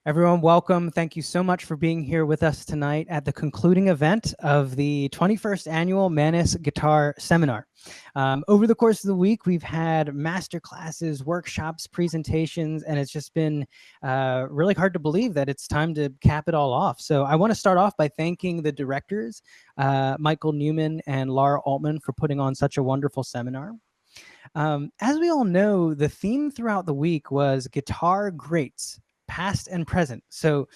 Everyone, welcome. Thank you so much for being here with us tonight at the concluding event of the 21st Annual Manus Guitar Seminar. Over the course of the week, we've had master classes, workshops, presentations, and it's just been really hard to believe that it's time to cap it all off. So I want to start off by thanking the directors, Michael Newman and Laura Oltman, for putting on such a wonderful seminar. As we all know, the theme throughout the week was guitar greats, past and present. So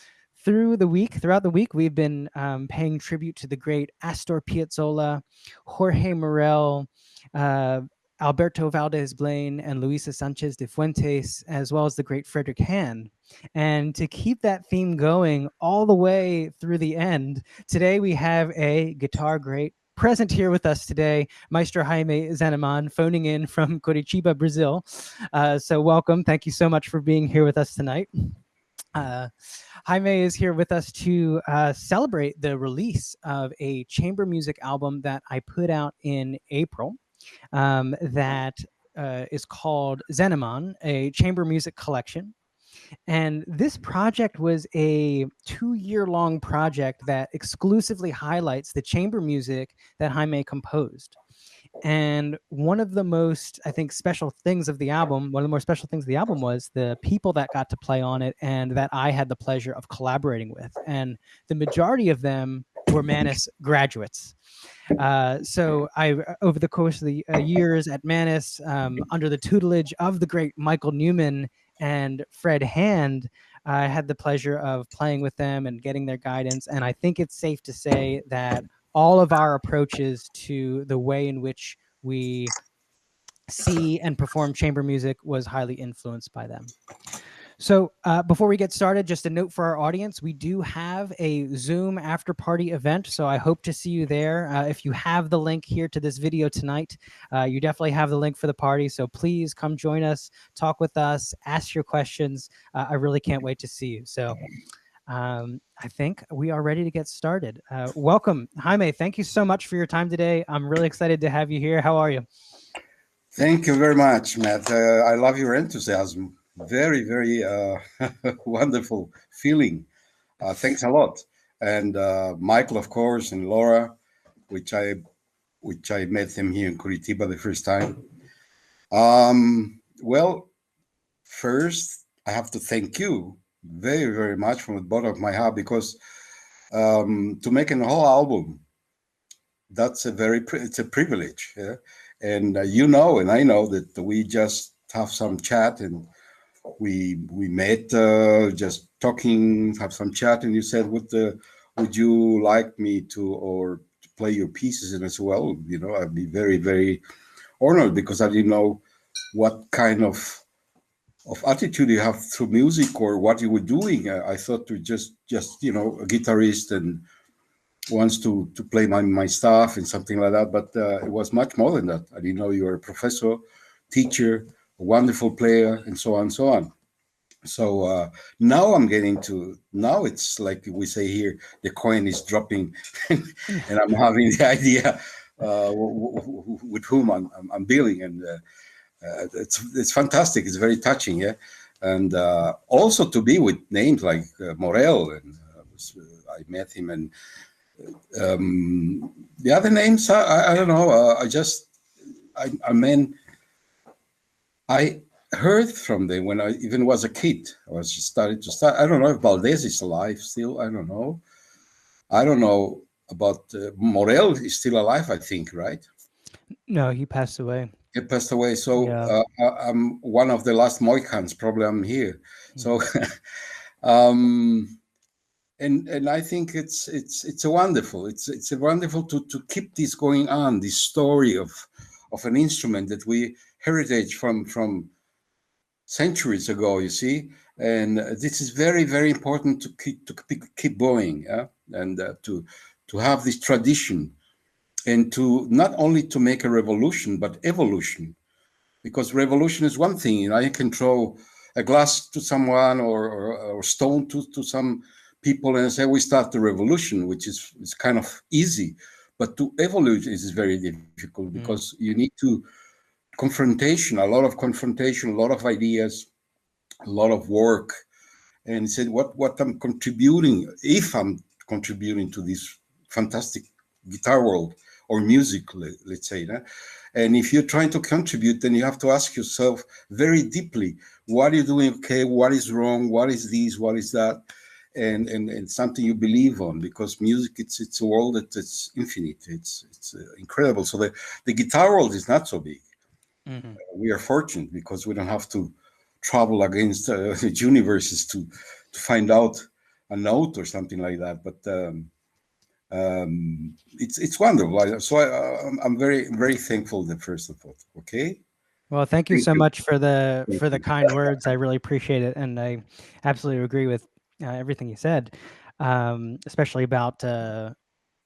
throughout the week, we've been paying tribute to the great Astor Piazzolla, Jorge Morel, Alberto Valdez Blaine, and Luisa Sanchez de Fuentes, as well as the great Frederick Hand. And to keep that theme going all the way through the end, today we have a guitar great present here with us today, Maestro Jaime Zenamon, phoning in from Curitiba, Brazil. So welcome. Thank you so much for being here with us tonight. Jaime is here with us to celebrate the release of a chamber music album that I put out in April that is called Zenamon, a chamber music collection. And this project was a 2-year-long project that exclusively highlights the chamber music that Jaime composed. And one of the most, I think, special things of the album, one of the more special things of the album was the people that got to play on it and that I had the pleasure of collaborating with. And the majority of them were Manus graduates. So I, over the course of the years at Manus, under the tutelage of the great Michael Newman and Fred Hand, I had the pleasure of playing with them and getting their guidance. And I think it's safe to say that all of our approaches to the way in which we see and perform chamber music was highly influenced by them. So before we get started, just a note for our audience, we do have a Zoom after party event. So I hope to see you there. If you have the link here to this video tonight, you definitely have the link for the party. So please come join us, talk with us, ask your questions. I really can't wait to see you. So I think we are ready to get started. Welcome, Jaime. Thank you so much for your time today. I'm really excited to have you here. How are you? Thank you very much, Matt. I love your enthusiasm. Very, very wonderful feeling. Thanks a lot. And Michael, of course, and Laura, which I met them here in Curitiba the first time. Well, first I have to thank you very, very much from the bottom of my heart because to make a whole album, that's it's a privilege. Yeah? And you know, and I know that we just have some chat and we met just talking, have some chat, and you said, would you like me to play your pieces? And as well, you know, I'd be very, very honored because I didn't know what kind of attitude you have through music or what you were doing. I thought you just you know, a guitarist and wants to play my stuff and something like that. But it was much more than that. I didn't know you were a professor, teacher, a wonderful player, and so on and so on. So now now it's like we say here, the coin is dropping and I'm having the idea with whom I'm dealing. And it's fantastic. It's very touching. Yeah. And also to be with names like Morel, and I met him, and the other names, I don't know. I mean, I heard from them when I even was a kid. I was just started. I don't know if Valdez is alive still. I don't know. I don't know about Morel is still alive, I think, right? No, he passed away. He passed away. So Yeah. I'm one of the last Mohicans. Probably I'm here. So, and I think it's a wonderful. It's a wonderful to keep this going on. This story of an instrument that we heritage from centuries ago. You see, and this is very, very important to keep going. Yeah, and to have this tradition, and to not only to make a revolution but evolution, because revolution is one thing. You know, you can throw a glass to someone or stone to some people and say we start the revolution, which is kind of easy, but to evolve is very difficult because you need to confrontation, a lot of confrontation, a lot of ideas, a lot of work, and said what I'm contributing, if I'm contributing to this fantastic guitar world or music, let's say. Nah? And if you're trying to contribute, then you have to ask yourself very deeply, what are you doing okay, what is wrong, what is this, what is that, and something you believe on, because music, it's a world that it's infinite, it's incredible. So the guitar world is not so big. Hmm. We are fortunate because we don't have to travel against universes to find out a note or something like that. But it's wonderful. So I'm very very thankful. The first of all, okay. Well, thank you Thank so you. much for the Thank you. kind words. I really appreciate it, and I absolutely agree with everything you said, especially about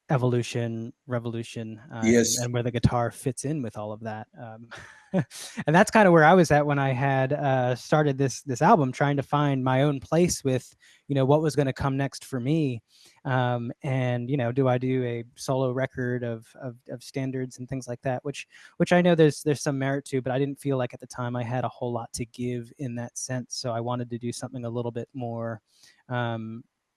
evolution, revolution, Yes. and where the guitar fits in with all of that. And that's kind of where I was at when I had started this album, trying to find my own place with, what was going to come next for me. And do I do a solo record of standards and things like that, which I know there's some merit to, but I didn't feel like at the time I had a whole lot to give in that sense. So I wanted to do something a little bit more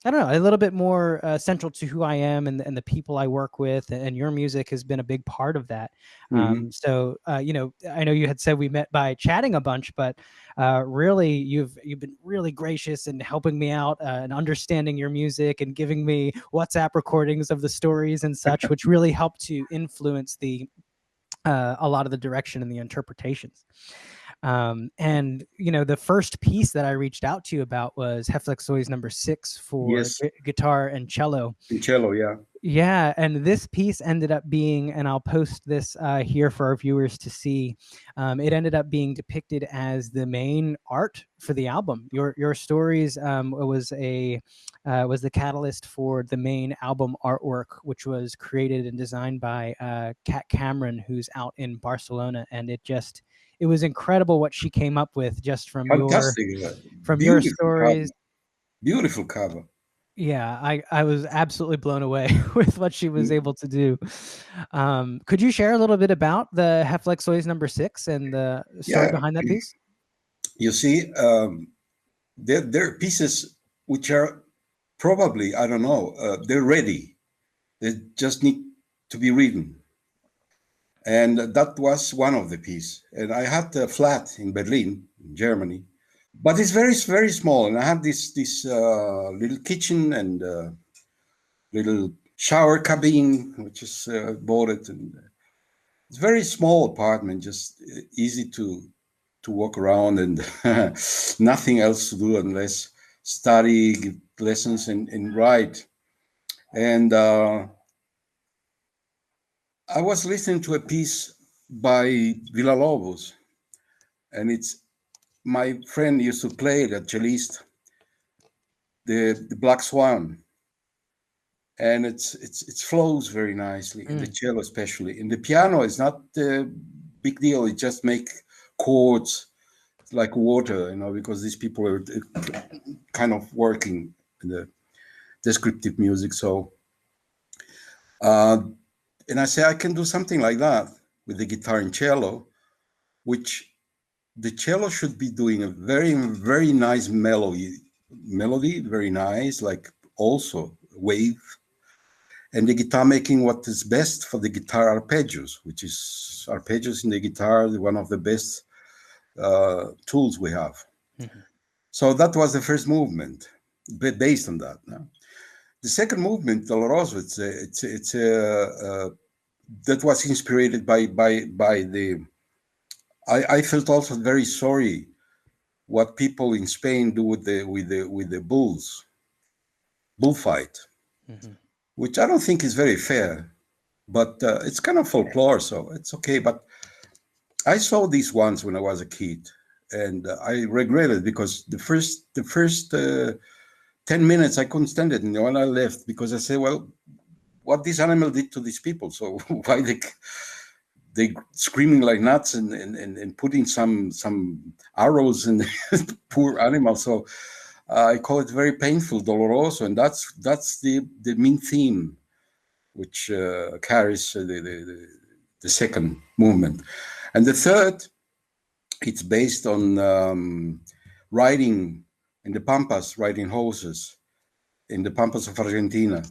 I don't know, a little bit more central to who I am and the people I work with, and your music has been a big part of that. Hmm. So, I know you had said we met by chatting a bunch, but really, you've been really gracious in helping me out and understanding your music and giving me WhatsApp recordings of the stories and such, which really helped to influence a lot of the direction and the interpretations. And the first piece that I reached out to you about was Reflexiones number 6 for Yes. guitar and cello. In cello, yeah. Yeah, and this piece ended up being, and I'll post this here for our viewers to see. It ended up being depicted as the main art for the album. Your stories was the catalyst for the main album artwork, which was created and designed by Kat Cameron, who's out in Barcelona, and it was incredible what she came up with just Fantastic. from your Beautiful stories. cover. Beautiful cover. Yeah, I was absolutely blown away with what she was able to do. Could you share a little bit about the Reflexiones number 6 and the story Yeah. behind that piece? You see, there are pieces which are probably, I don't know, they're ready. They just need to be written. And that was one of the piece. And I had a flat in Berlin, Germany, but it's very very small. And I had this little kitchen and little shower cabin, which is bought it, and it's a very small apartment, just easy to walk around and nothing else to do unless study, give lessons, and write. And I was listening to a piece by Villalobos, and it's my friend used to play it at cellist, the Black Swan, and it flows very nicely in the Mm, cello, especially in the piano. It's not a big deal. It just make chords like water, because these people are kind of working in the descriptive music. So, uh, and I say I can do something like that with the guitar and cello, which the cello should be doing a very very nice melody, very nice, like also wave, and the guitar making what is best for the guitar arpeggios, which is arpeggios in the guitar, one of the best tools we have. mhm, So that was the first movement, based on that. No? The second movement, Doloroso, that was inspired by the. I felt also very sorry what people in Spain do with the bullfight, mhm, which I don't think is very fair. But it's kind of folklore, so it's okay. But I saw these once when I was a kid, and I regret it because the first 10 minutes I couldn't stand it, and when I left because I said, well, what this animal did to these people, so why they screaming like nuts and putting some arrows in the poor animal. So I call it very painful, doloroso, and that's the main theme which carries the second movement. And the third, it's based on writing in the Pampas riding horses, in the Pampas of Argentina.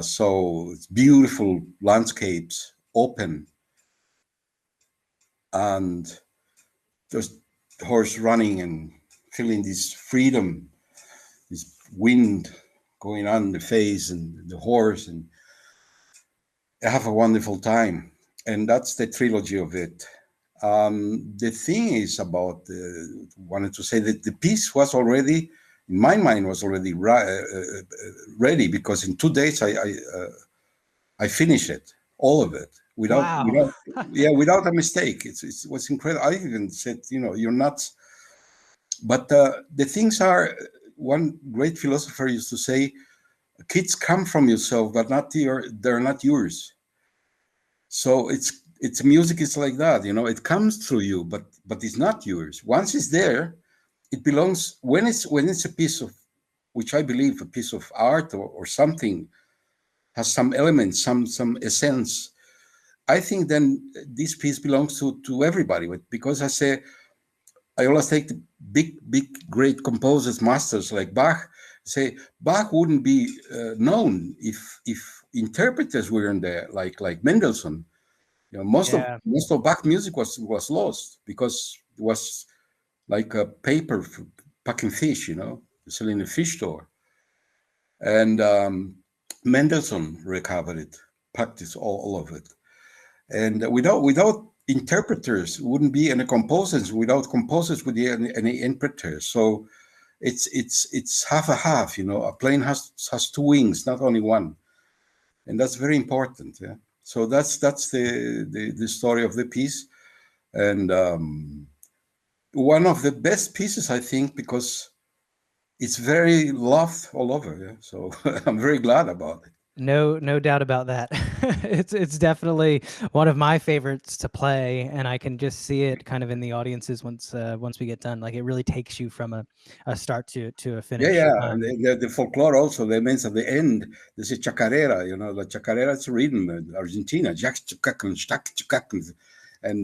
So it's beautiful landscapes, open, and just horse running and feeling this freedom, this wind going on in the face and the horse, and I have a wonderful time. And that's the trilogy of it. The thing is about, wanted to say that the piece was already, in my mind, was already ready, because in 2 days I finished it, all of it, Wow. without a mistake. It was incredible. I even said, you're nuts. But the things are, one great philosopher used to say, kids come from yourself, but they're not yours. So it's music is like that, it comes through you, but it's not yours. Once it's there, it belongs. When it's a piece of, which I believe a piece of art, or something has some elements, some essence, I think then this piece belongs to everybody. Because I always take the big great composers, masters like Bach. Say Bach wouldn't be known if interpreters weren't there, like Mendelssohn. Yeah. Most of Bach music was lost, because it was like a paper for packing fish, selling a fish store. And Mendelssohn recovered it, practiced all of it. And without interpreters, wouldn't be any composers. Without composers, would be any interpreters. So it's half a half. A plane has two wings, not only one, and that's very important. Yeah. So that's the story of the piece, and one of the best pieces, I think, because it's very loved all over. Yeah. So I'm very glad about it. No doubt about that. It's definitely one of my favorites to play, and I can just see it kind of in the audiences once we get done. Like, it really takes you from a start to a Yeah, finish. yeah, and the folklore also. They mention at the end. There's a chacarera. The chacarera is written in Argentina. And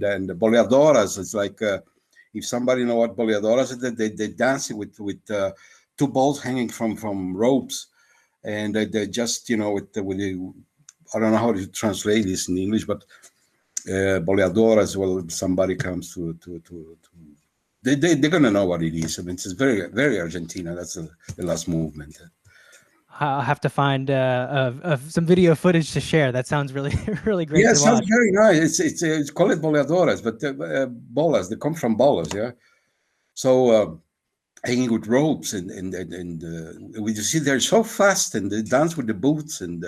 the boleadoras. It's like, if somebody know what boleadoras is, they dance it with two balls hanging from ropes, and they just with the, I don't know how to translate this in English, but boleadoras. Well, somebody comes to they're gonna know what it is. I mean, it's very very Argentina. That's the last movement. I'll have to find some video footage to share. That sounds really really great Yeah, it to sounds watch. very nice. It's call it boleadoras, but bolas. They come from bolas, yeah. So hanging with ropes, and we just see they're so fast, and they dance with the boots, and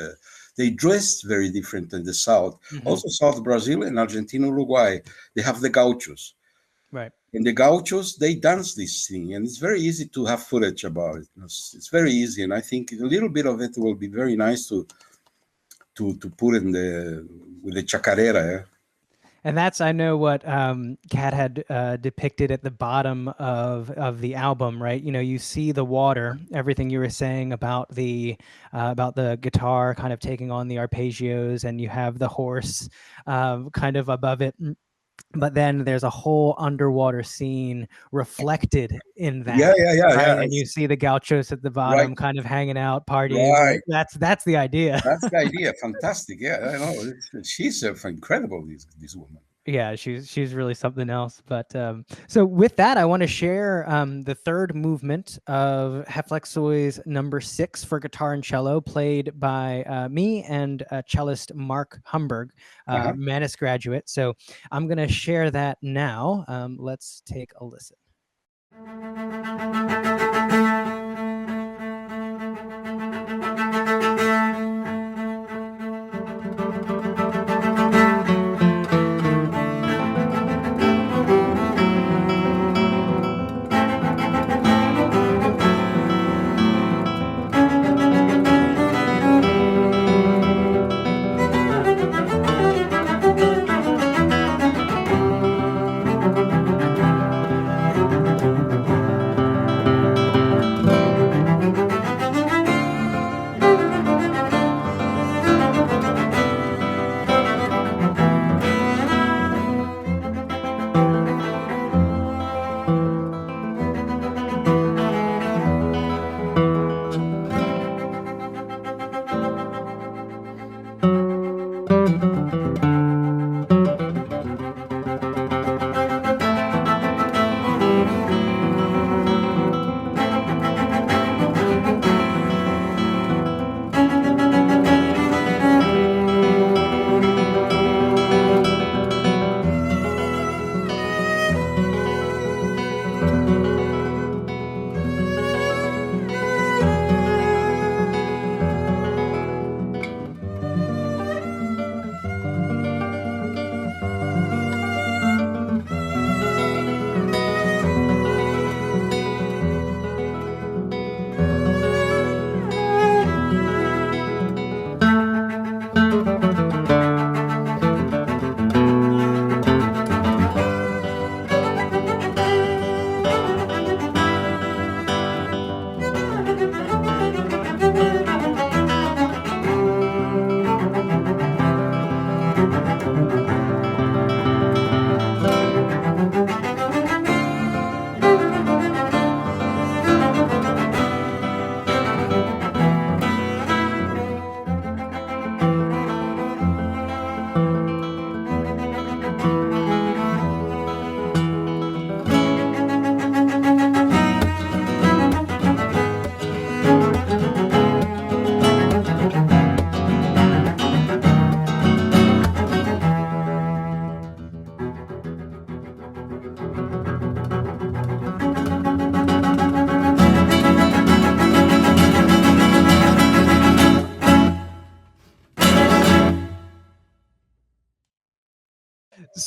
they dress very different than the South. Hmm. Also, South Brazil and Argentina, Uruguay, they have the gauchos. Right. And the gauchos, they dance this thing, and it's very easy to have footage about it. It's very easy, and I think a little bit of it will be very nice to put in the with the chacarera. Yeah? And that's, I know what Kat had depicted at the bottom of the album, right? You see the water, everything you were saying about the guitar kind of taking on the arpeggios, and you have the horse kind of above it. But then there's a whole underwater scene reflected in Yeah, that, yeah, yeah, right? yeah. And you see the gauchos at the Right, bottom kind of hanging out, partying, right? right. That's the idea. That's the idea. Fantastic. Yeah, I know. She's incredible. This woman. Yeah, she's really something else. But so with that, I want to share the third movement of Reflexiones number 6 for guitar and cello, played by me and cellist Mark Humburg, Uh-huh. Manus graduate. So I'm going to share that now. Let's take a listen.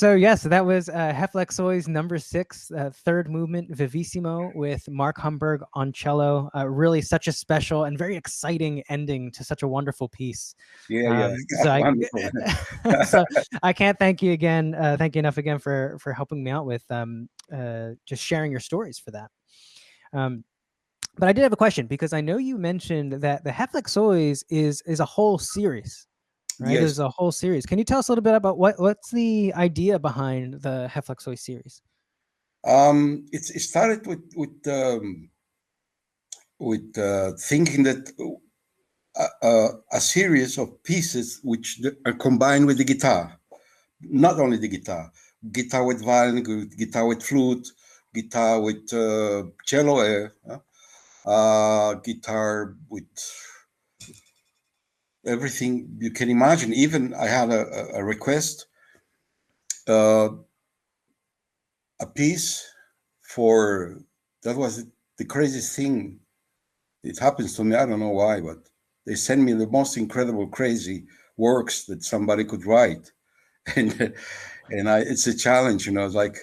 So yes, that was Reflexiones number 6, third movement, Vivissimo, with Mark Humburg on cello. Really, such a special and very exciting ending to such a wonderful piece. Yeah, yeah, So I, wonderful. so I can't thank you again. Thank you enough again for helping me out with just sharing your stories for that. But I did have a question because I know you mentioned that the Reflexiones is a whole series. Right, Yes. there's a whole series. Can you tell us a little bit about what's the idea behind the Reflexiones series? It started with thinking that a series of pieces which are combined with the guitar, not only the guitar with violin, guitar with flute, guitar with cello, guitar with everything you can imagine. Even I had a request, uh, a piece for that was the craziest thing. It happens to me. I don't know why, but they send me the most incredible, crazy works that somebody could write, and it's a challenge. It's like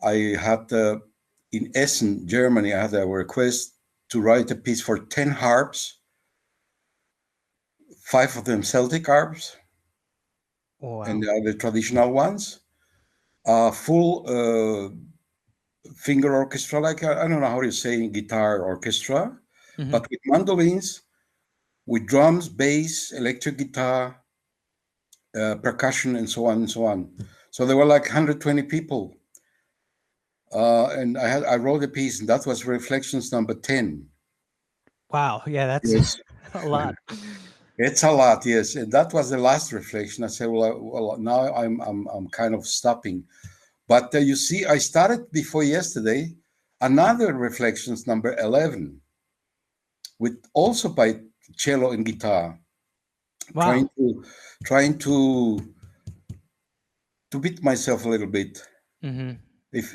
I had in Essen, Germany. I had a request to write a piece for 10 harps, 5 of them Celtic harps, Oh, and wow. the other traditional ones. Full finger orchestra, like I don't know how you say guitar orchestra, Hmm. but with mandolins, with drums, bass, electric guitar, percussion, and so on and so on. So there were like 120 people, and I wrote a piece, and that was Reflections number 10. Wow. Yeah, that's Yes, a lot. it's a lot. Yes, and that was the last reflection. I said, well, now I'm kind of stopping. But you see, I started before yesterday another Reflections number 11, with also by cello and guitar, Wow. trying to trying to beat myself a little bit. Hmm. If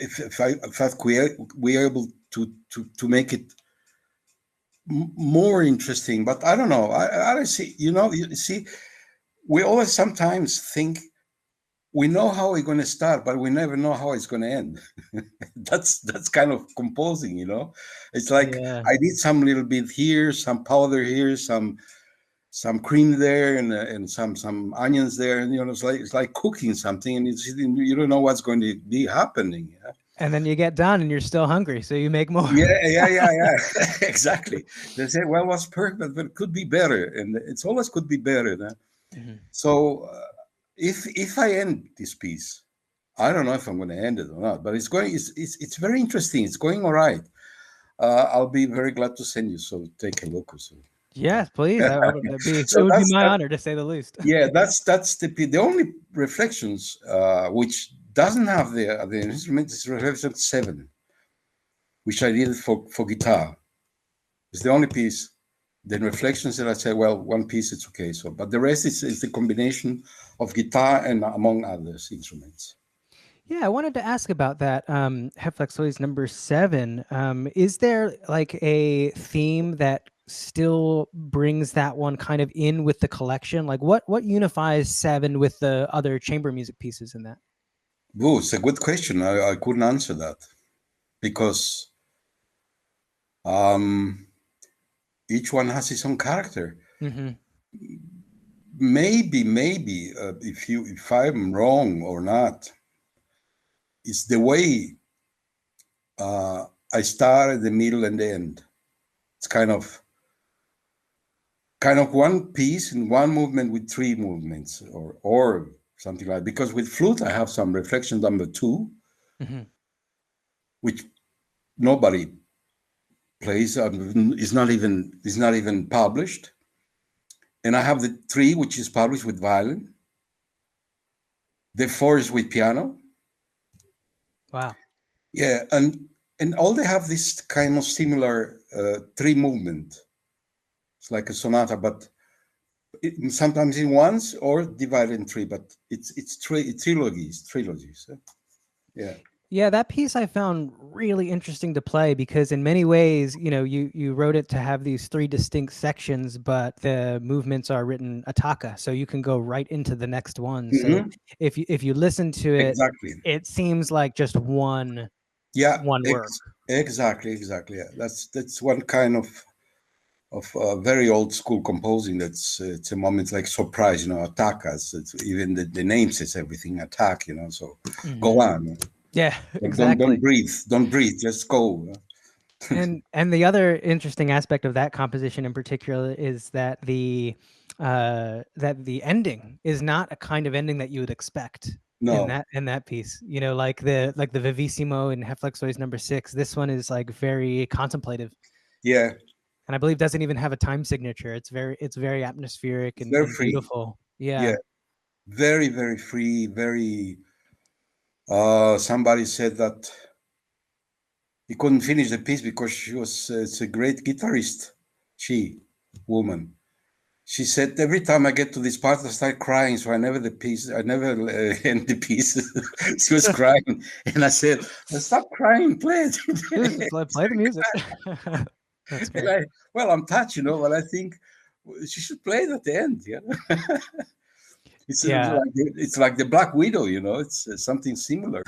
we are able to make it more interesting, but I don't know. I don't see. You see, we always sometimes think we know how we're going to start, but we never know how it's going to end. That's kind of composing. It's like Yeah. I did some little bit here, some powder here, some cream there, and some onions there, and it's like cooking something, and you don't know what's going to be happening. Yeah, And then you get done and you're still hungry, so you make more. yeah. Exactly. They say, well, what's perfect, but it could be better, and it's always could be better. Huh? Hmm. So if I end this piece, I don't know if I'm going to end it or not, but it's very interesting. It's going all right. I'll be very glad to send you, so take a look or so. Yes, please. It So would be that's my that. honor to say the least. Yeah, that's the only Reflections which doesn't have the instrument is Reflection 7, which I did for guitar. It's the only piece. Then Reflections that I say, well, one piece it's okay. So, but the rest is the combination of guitar and among others instruments. Yeah, I wanted to ask about that. Reflexiones number 7. Is there like a theme that still brings that one kind of in with the collection? Like what unifies 7 with the other chamber music pieces in that? Oh, it's a good question. I couldn't answer that because um, each one has its own character. Hmm. Maybe if I'm wrong or not, it's the way I start, the middle, and the end. It's kind of one piece in one movement with 3 movements, or something like. Because with flute, I have some Reflection number 2, Hmm. which nobody plays. Is not even published. And I have the 3, which is published with violin. The 4 is with piano. Wow. Yeah, and all they have this kind of similar 3 movement. It's like a sonata, but sometimes in ones or divided in 3. But it's trilogies. Yeah. Yeah, that piece I found really interesting to play because in many ways, you wrote it to have these three distinct sections, but the movements are written attacca, so you can go right into the next one. So Mhm. if you listen to it, Exactly. it seems like just one Yeah, work. exactly. Yeah. That's one kind of very old school composing. That's it's a moment like surprise, attack us. It's even the name says everything. Attack, So go Mhm. on. Yeah, Don't exactly. breathe. Don't breathe. Just go. And the other interesting aspect of that composition in particular is that the ending is not a kind of ending that you would expect in No. that piece. Like the Vivissimo in Reflexiones number 6. This one is like very contemplative, Yeah. and I believe doesn't even have a time signature. It's very atmospheric It's and, very and free. beautiful. Yeah. Yeah. Very, very free. Very. Somebody said that he couldn't finish the piece because she was. It's a great guitarist. She, woman. She said, every time I get to this part, I start crying. So I never end the piece. She was crying. And I said, stop crying, play it. Just play the music. That's And great. I'm touched, but I think she should play it at the end. Yeah. Yeah. It's like the Black Widow, it's something similar.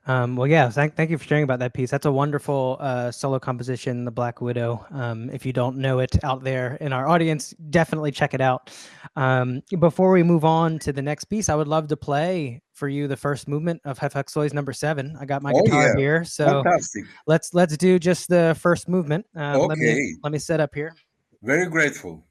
Well, yeah, thank you for sharing about that piece. That's a wonderful solo composition, The Black Widow. If you don't know it out there in our audience, definitely check it out. Before we move on to the next piece, I would love to play for you the first movement of Hefexois number 7. I got my Oh, guitar yeah. here, so Fantastic. let's do just the first movement. Let me Okay. let me set up here. Very grateful.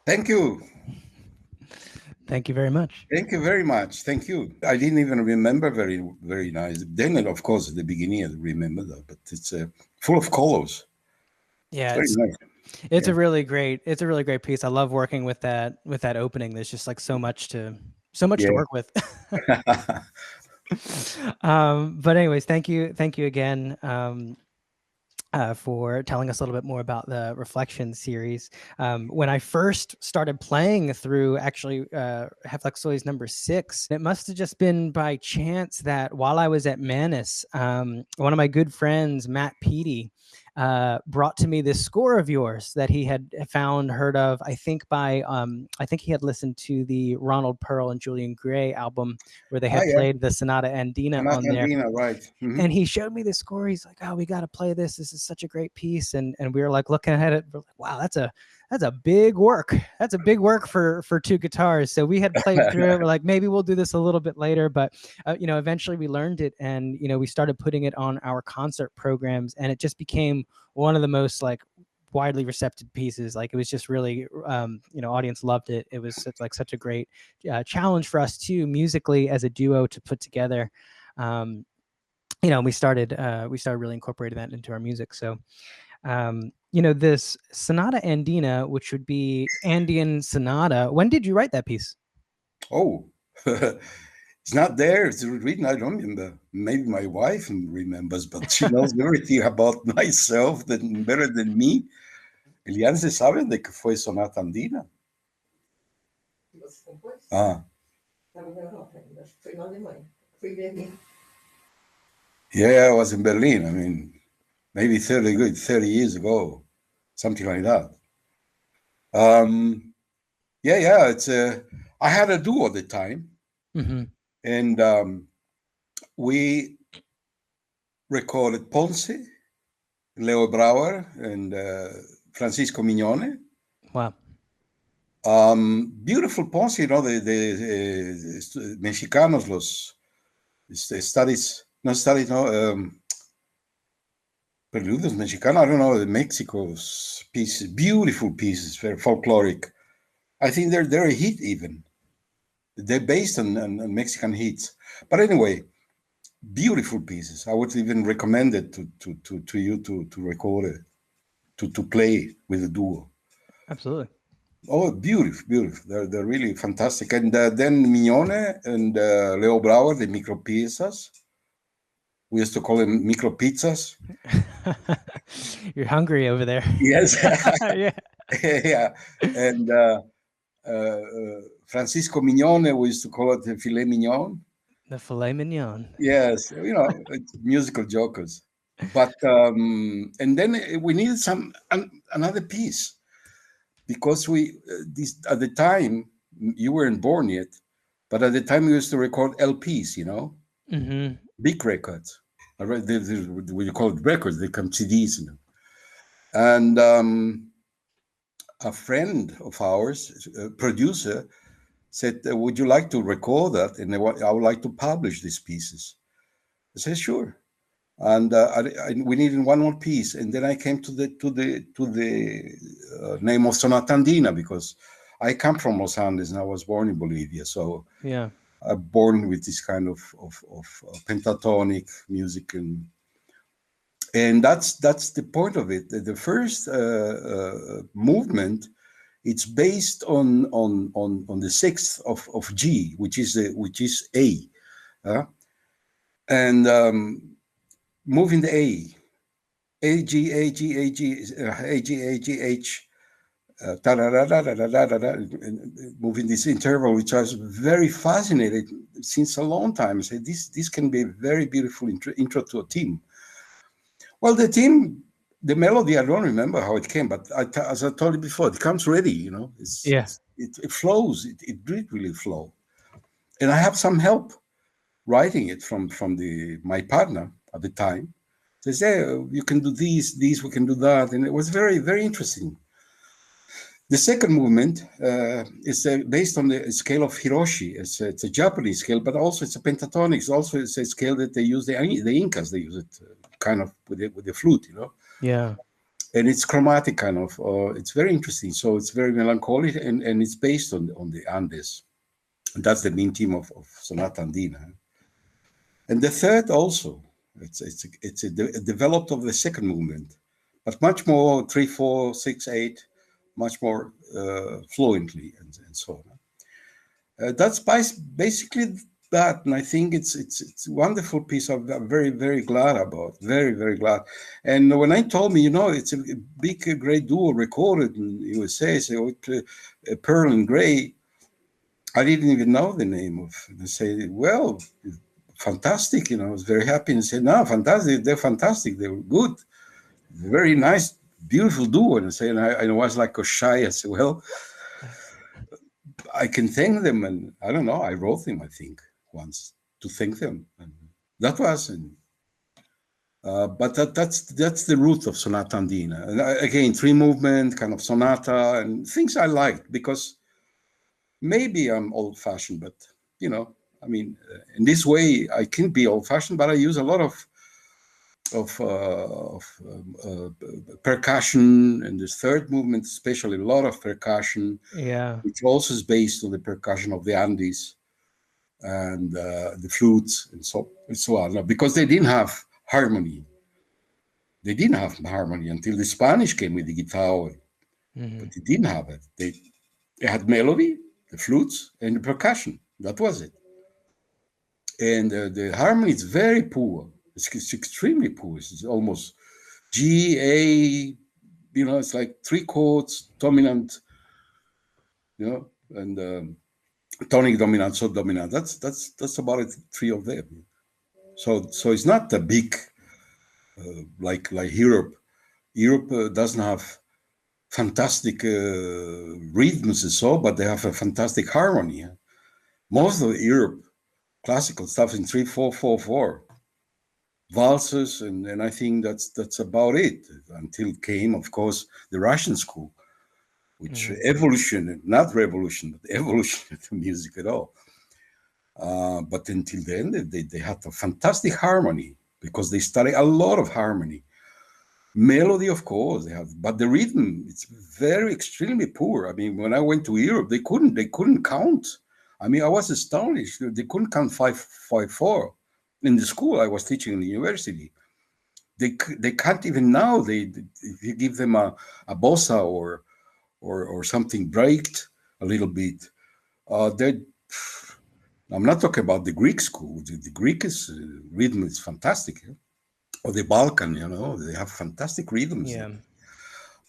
Thank you. Thank you very much. Thank you very much. Thank you. I didn't even remember very nice. Then, of course, at the beginning, I remember that, but it's full of colors. It's Yeah, very nice. it's Yeah. a really great piece. I love working with that opening. There's just like so much to Yeah. work with. But anyways, thank you again. For telling us a little bit more about the Reflection series. When I first started playing through actually Reflexiones number 6, it must have just been by chance that while I was at Manus, one of my good friends, Matt Pidi, brought to me this score of yours that he had heard of, I think I think he had listened to the Ronald Pearl and Julian Gray album where they Ah, had yeah. played the Sonata Andina Sonata on there. Andina, right. And he showed me the score. He's like, "Oh, we got to play this. This is such a great piece." And we were like looking at it. We're like, "Wow, that's a big work. That's a big work for 2 guitars." So we had played through it. We're like, maybe we'll do this a little bit later. But eventually we learned it, and we started putting it on our concert programs, and it just became one of the most like widely receptive pieces. Like it was just really, audience loved it. It was such a great challenge for us too, musically as a duo to put together. We started really incorporating that into our music. So this Sonata Andina, which would be Andean Sonata, when did you write that piece? Oh, it's not there. It's written. I don't remember. Maybe my wife remembers, but she knows everything about myself better than me. Eliane se sabe de que fue Sonata Andina. Ah. Yeah, I was in Berlin. I mean, maybe 30 years ago, something like that. Yeah. It's I had a duo at the time, and we recorded Ponce, Leo Brauer, and Francisco Mignone. Wow. Beautiful Ponce, the Mexicanos, studies, Preludios Mexicanos, I don't know, Mexico's pieces, beautiful pieces, very folkloric. I think they're a hit even. They're based on Mexican hits. But anyway, beautiful pieces. I would even recommend it to you to record it, to play with a duo. Absolutely. Oh, beautiful. They're really fantastic. And then Mignone and Leo Brauer, the micropiezas. We used to call them micropizzas. You're hungry over there. Yes. Yeah. Yeah. And Francisco Mignone, we used to call it the filet mignon. The filet mignon. Yes, it's musical jokers. But and then we needed another piece because at the time you weren't born yet, but at the time we used to record LPs, big records. We call it records. They come CDs, And a friend of ours, a producer, said, "Would you like to record that? And I would like to publish these pieces." I said, "Sure." And we needed one more piece, and then I came to the name of Sonata Andina because I come from Los Andes and I was born in Bolivia, so yeah, I'm born with this kind of pentatonic music, and that's the point of it. The first movement, it's based on the sixth of G, which is A, and moving the A G A G A G A G A G H, moving this interval, which I was very fascinated since a long time. I said this can be a very beautiful intro to a theme. Well, the melody, I don't remember how it came, but as I told you before, it comes ready. It flows. It did really flow, and I have some help writing it from my partner at the time. Says, "Hey, you can do this, we can do that," and it was very, very interesting. The second movement is based on the scale of Hiroshi. It's a Japanese scale, but also it's a pentatonic. It's a scale that they use the Incas. They use it kind of with the flute, Yeah. and it's chromatic kind of. It's very interesting. So it's very melancholic, and it's based on the Andes. And that's the main theme of Sonata Andina. And the third also, developed of the second movement, but much more 3/4 6/8, much more fluently and so on. That's basically that, and I think it's a wonderful piece. I'm very very glad about, very very glad. And when I told me, it's a big great duo recorded in USA, so Pearl and Gray, I didn't even know the name of. They say, well, fantastic, I was very happy and said, no, fantastic, they're fantastic, they were good, very nice, beautiful duo. And I say, and I was like shy. I said, well, I can thank them, and I don't know. I wrote them, I think, once to thank them, and that was. But that's the root of Sonata Andina. And again, three movement kind of sonata and things I liked because maybe I'm old fashioned, but I mean, in this way I can be old fashioned, but I use a lot of percussion, and this third movement, especially a lot of percussion, Yeah. which also is based on the percussion of the Andes and the flutes and so on. Because they didn't have harmony. They didn't have harmony until the Spanish came with the guitar, Hmm. but they didn't have it. They had melody, the flutes, and the percussion. That was it. And the harmony is very poor. It's extremely poor. It's almost G, A, it's like three chords, dominant, and tonic dominant, subdominant. That's about it, three of them. So it's not a big like Europe. Europe doesn't have fantastic rhythms and so, but they have a fantastic harmony. Most of Europe classical stuff in 3/4/4/4 valses, and I think that's about it until came, of course, the Russian school, which Hmm. evolution, not revolution, but evolution of the music at all. But until then, they had a fantastic harmony because they study a lot of harmony. Melody, of course, they have, but the rhythm, it's very extremely poor. I mean, when I went to Europe, they couldn't count. I mean, I was astonished. They couldn't count 5/5/4. In the school I was teaching in the university, they can't even now. If you give them a bossa or something breaked a little bit, they. I'm not talking about the Greek school. The Greek rhythm is fantastic. Or the Balkan, they have fantastic rhythms Yeah. there.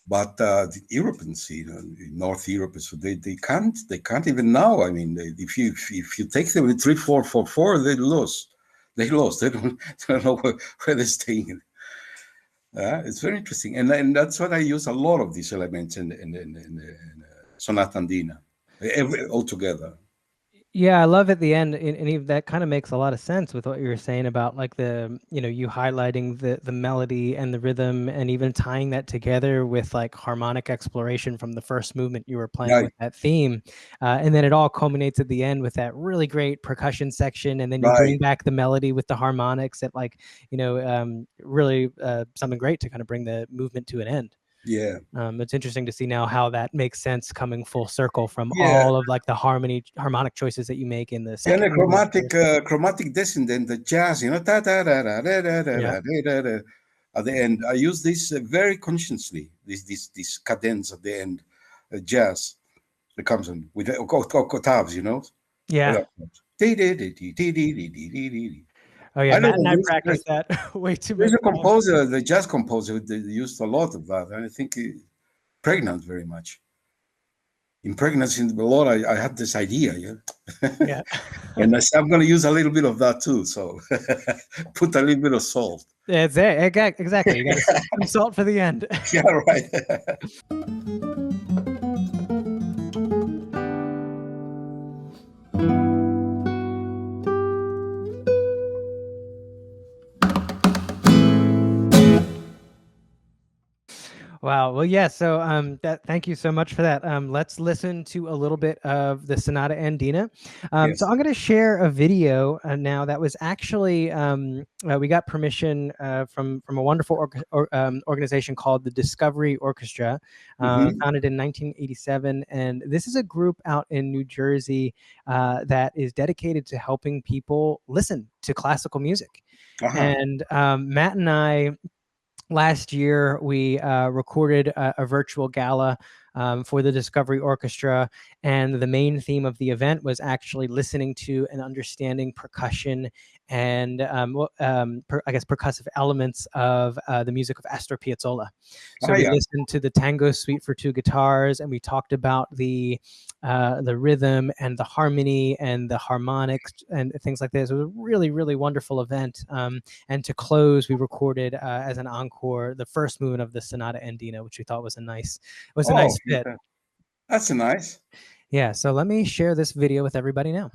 But the Europeans, in North Europe, so they can't even now. I mean, if you take them in 3/4/4/4, they lost. They lost. They don't know where they're staying. It's very interesting, and that's what I use a lot of these elements in Sonata Andina, all together. Yeah, I love at the end, and even that kind of makes a lot of sense with what you were saying about like you highlighting the melody and the rhythm, and even tying that together with like harmonic exploration from the first movement you were playing Right, with that theme, and then it all culminates at the end with that really great percussion section, and then you right, bring back the melody with the harmonics at like really something great to kind of bring the movement to an end. yeah, It's interesting to see now how that makes sense coming full circle from yeah. all of like the harmonic choices that you make in the Yeah, and second the movement. chromatic descendant, the jazz, da da da da da da da Yeah. da da da. At the end, I use this very consciously. This cadence at the end, jazz that comes in with the octaves, Yeah. Oh yeah, I don't Matt know. and I There's, practiced that way too there's many a times. composer, the jazz composer, they used a lot of that, and I think pregnant very much. In pregnancy, a lot. I had this idea, yeah. Yeah. And I said, I'm going to use a little bit of that too. So put a little bit of salt. It's it. Exactly. You got to save some salt for the end. Yeah, right. Wow. Well, yeah. So, thank you so much for that. Let's listen to a little bit of the Sonata Andina. So, Yes. I'm going to share a video now that was actually we got permission from a wonderful organization called the Discovery Orchestra, Hmm. founded in 1987, and this is a group out in New Jersey that is dedicated to helping people listen to classical music. Uh-huh. And Matt and I last year we recorded a virtual gala for the Discovery Orchestra, and the main theme of the event was actually listening to and understanding percussion and I guess percussive elements of the music of Astor Piazzolla. So Ah, we yeah. listened to the Tango Suite for two guitars, and we talked about the rhythm and the harmony and the harmonics and things like this. It was a really, really wonderful event. And to close, we recorded as an encore the first movement of the Sonata Andina, which we thought was a Oh, nice fit. that's nice. Yeah. So let me share this video with everybody now.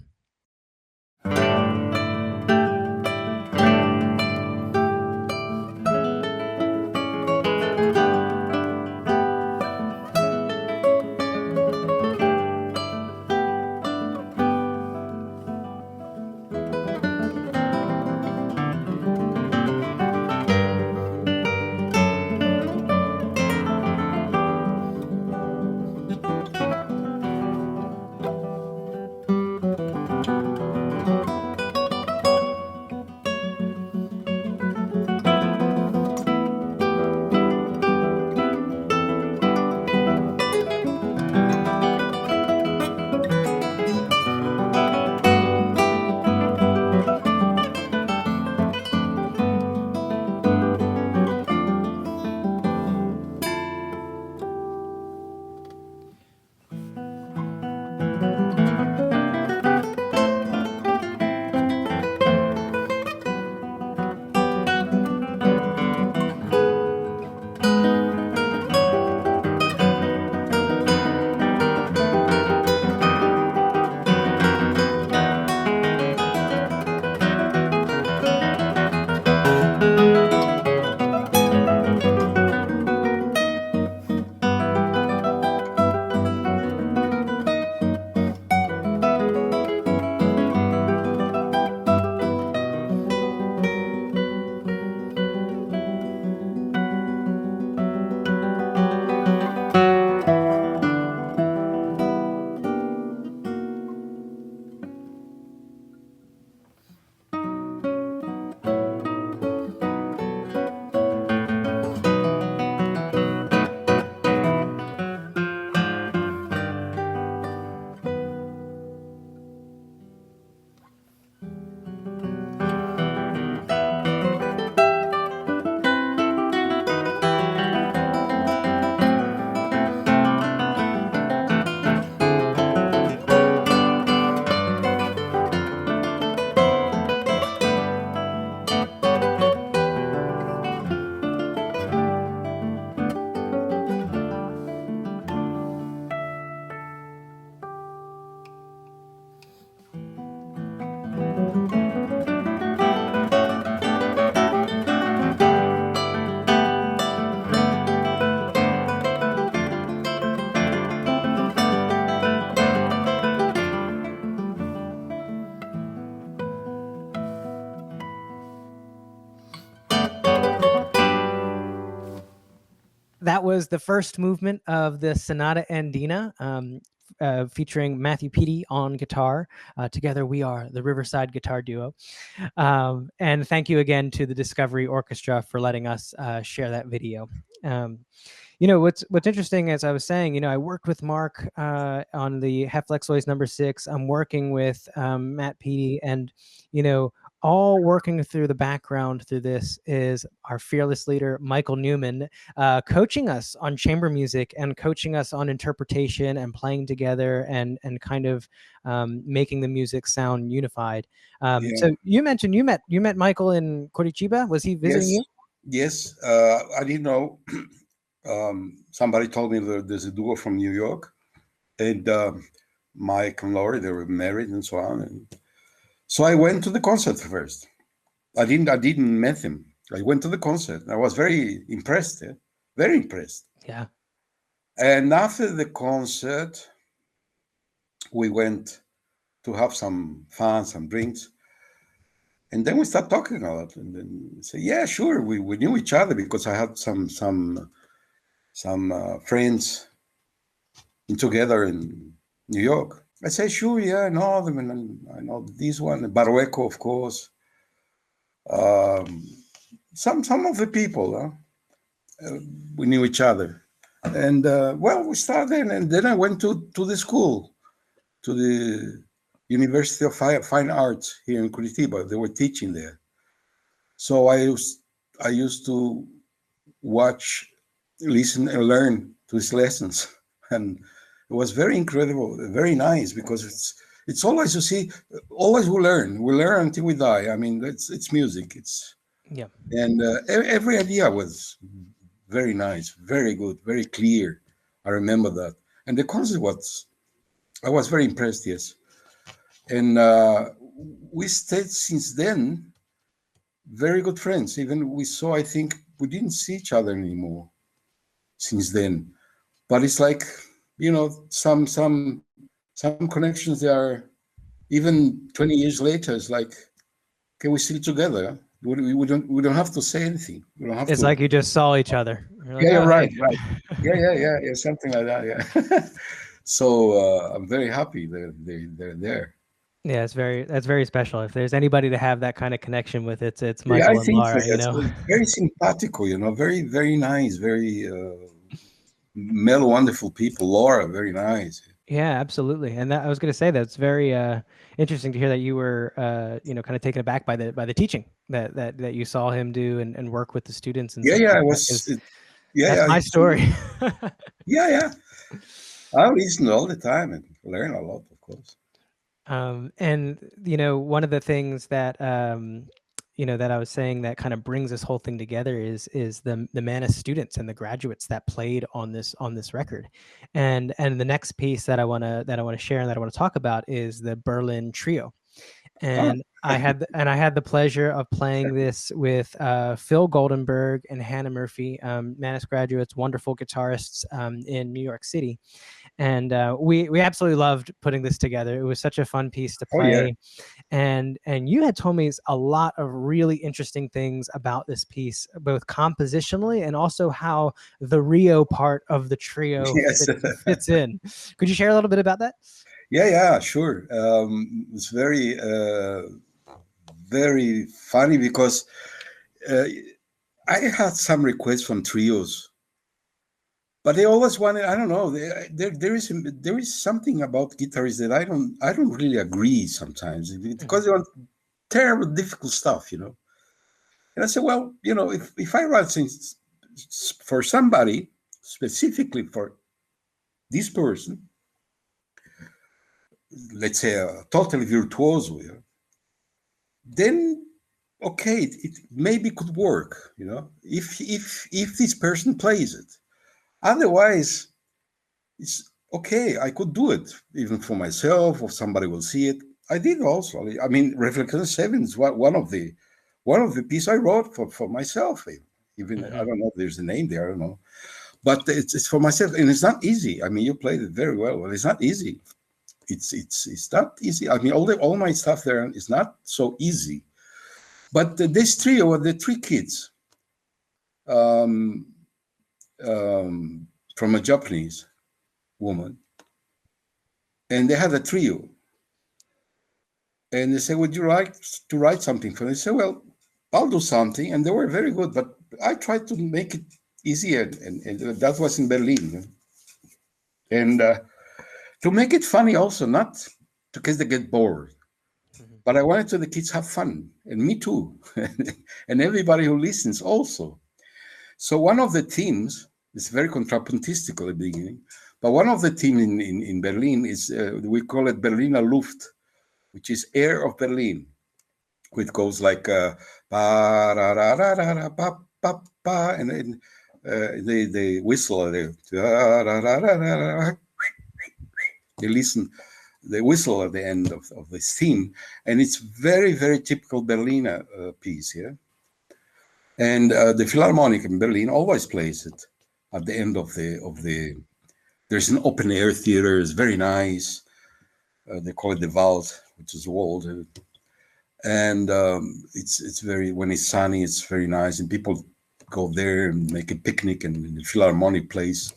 That was the first movement of the Sonata Andina, featuring Matthew Pidi on guitar. Together, we are the Riverside Guitar Duo. And thank you again to the Discovery Orchestra for letting us share that video. What's interesting, as I was saying, I worked with Mark on the Reflexiones #6. I'm working with Matt Pidi, and all working through the background through this is our fearless leader Michael Newman, coaching us on chamber music and coaching us on interpretation and playing together and kind of making the music sound unified. Yeah. So you mentioned you met Michael in Curitiba. Was he visiting Yes. you? Yes. I didn't know. Somebody told me that there's a duo from New York, and Mike and Laurie, they were married and so on. And so I went to the concert first. I didn't met him. I went to the concert. I was very impressed. very impressed. Yeah. And after the concert, we went to have some fun, some drinks. And then we start talking a lot, and then we say, "Yeah, sure." We knew each other because I had some friends in together in New York. I say, "Sure, yeah, I know them, and I know this one, Barueco, of course. Um, some of the people, we knew each other, and well, we started, and then I went to the school, to the University of Fine Arts here in Curitiba. They were teaching there, so I used to watch, listen, and learn to his lessons, and it was very incredible, very nice because it's always, you see, always we learn until we die. I mean, it's music, Yeah. and every idea was very nice, very good, very clear. I remember that, and the concert was, I was very impressed. Yes, and we stayed since then very good friends. Even we saw, I think we didn't see each other anymore since then. But it's like, some connections, they are even 20 years later. It's like, okay, we're still together. We don't have to say anything. We don't have It's to. like you just saw each other. You're like, Yeah, oh, right, hey. right. Yeah, something like that. Yeah. So I'm very happy they're there. Yeah, that's very special. If there's anybody to have that kind of connection with, it's Yeah, I Michael and think so. Laura, you It's know? very simpatico, very, very nice, very mellow, wonderful people. Laura, very nice. Yeah, absolutely. And that, I was going to say that's very interesting to hear that you were kind of taken aback by the teaching that you saw him do and work with the students and Yeah, stuff yeah, like I that, was. because Yeah, that's yeah, my story. yeah, yeah. I listen all the time and learn a lot, of course. And one of the things that that I was saying that kind of brings this whole thing together is the man of students and the graduates that played on this record, and the next piece that I want to share and that I want to talk about is the Berlin Trio. Ah, And I had the pleasure of playing this with Phil Goldenberg and Hannah Murphy, Manus graduates, wonderful guitarists in New York City, and we absolutely loved putting this together. It was such a fun piece to oh yeah, play, and you had told me a lot of really interesting things about this piece, both compositionally and also how the Rio part of the trio yes, fits in. Could you share a little bit about that? yeah, sure. It's very, very funny because uh, I had some requests from trios, but they always wanted. I don't know. There is something about guitarists that I don't really agree sometimes Mhm. because they want terrible, difficult stuff. And I said, well, if I write things for somebody, specifically for this person, let's say a totally virtuoso, then okay, it maybe could work, if this person plays it. Otherwise, it's okay. I could do it even for myself, or somebody will see it. I did also. I mean, Reflexiones 7 is one of the pieces I wrote for myself. Even I Mhm. don't know if there's a name there. I don't know, but it's for myself, and it's not easy. I mean, you played it very well, but it's not easy. It's not easy. I mean, all my stuff there is not so easy. But this trio, the three kids, um, um, from a Japanese woman, and they had a trio. And they said, "Would you like to write something for them?" I said, "Well, I'll do something." And they were very good, but I tried to make it easier, and that was in Berlin. And to make it funny also, not because they get bored, Mhm. but I wanted to the kids have fun, and me too, and everybody who listens also. So one of the teams is very contrapuntistical at the beginning, but one of the teams in Berlin is, we call it Berliner Luft, which is air of Berlin, which goes like ba ra ra ra ra ra ba ba ba, and then they whistle, they listen, they whistle at the end of this theme, and it's very, very typical Berliner piece here. And the Philharmonic in Berlin always plays it. at the end of the. There's an open air theater. It's very nice. They call it the Vault, which is walled, and it's very, when it's sunny, it's very nice, and people go there and make a picnic, and the Philharmonic plays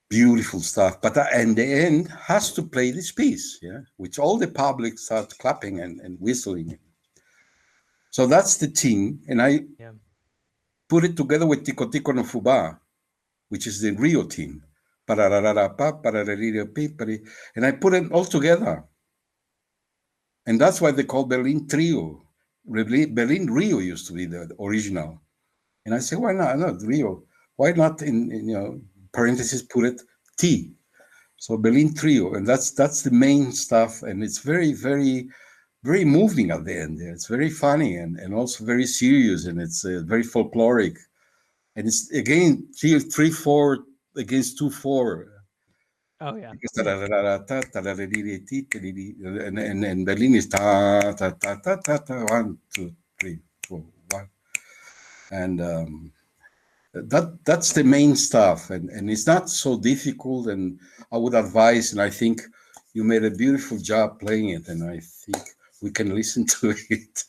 beautiful stuff. But in the end, has to play this piece, yeah, which all the public start clapping and whistling. So that's the team, and I put it together with Tico Tico no Fuba, which is the Rio team. And I put it all together. And that's why they call Berlin Trio. Berlin Rio used to be the original. And I say, why not Rio? Why not in parentheses put it T? So Berlin Trio, and that's the main stuff, and it's very, very, very moving at the end. It's very funny and also very serious, and it's very folkloric. And it's again 3/4 against 2/4. Oh yeah. And Berlin is ta ta ta ta ta ta 1 2 3 4 1, and that's the main stuff, and it's not so difficult. And I would advise, and I think you made a beautiful job playing it, and I think we can listen to it.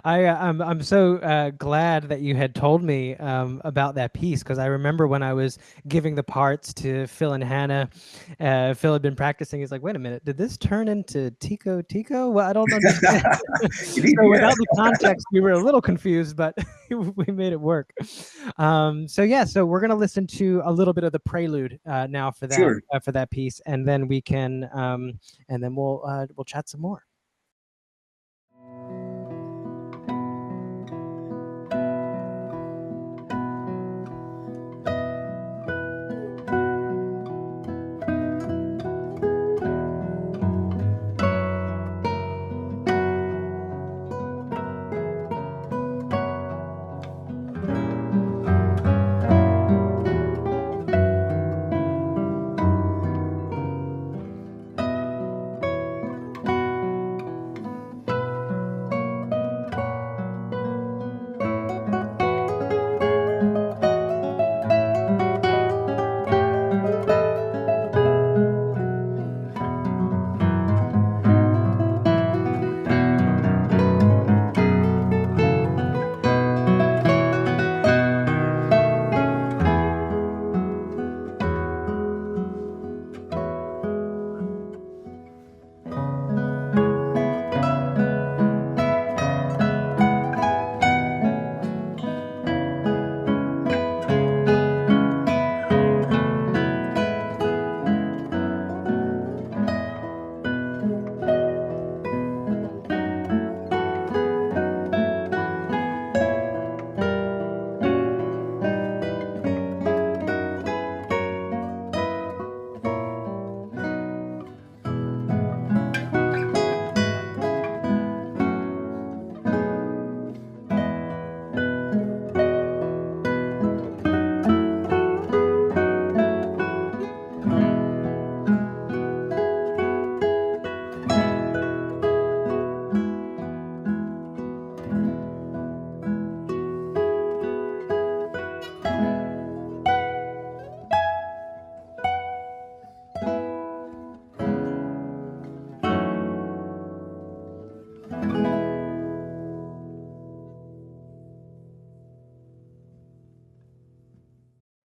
I'm so glad that you had told me about that piece, because I remember when I was giving the parts to Phil and Hannah, Phil had been practicing. He's like, "Wait a minute, did this turn into Tico Tico? Well, I don't understand." So without the context, we were a little confused, but we made it work. So we're gonna listen to a little bit of the prelude now for that for that piece, and then we can and then we'll chat some more.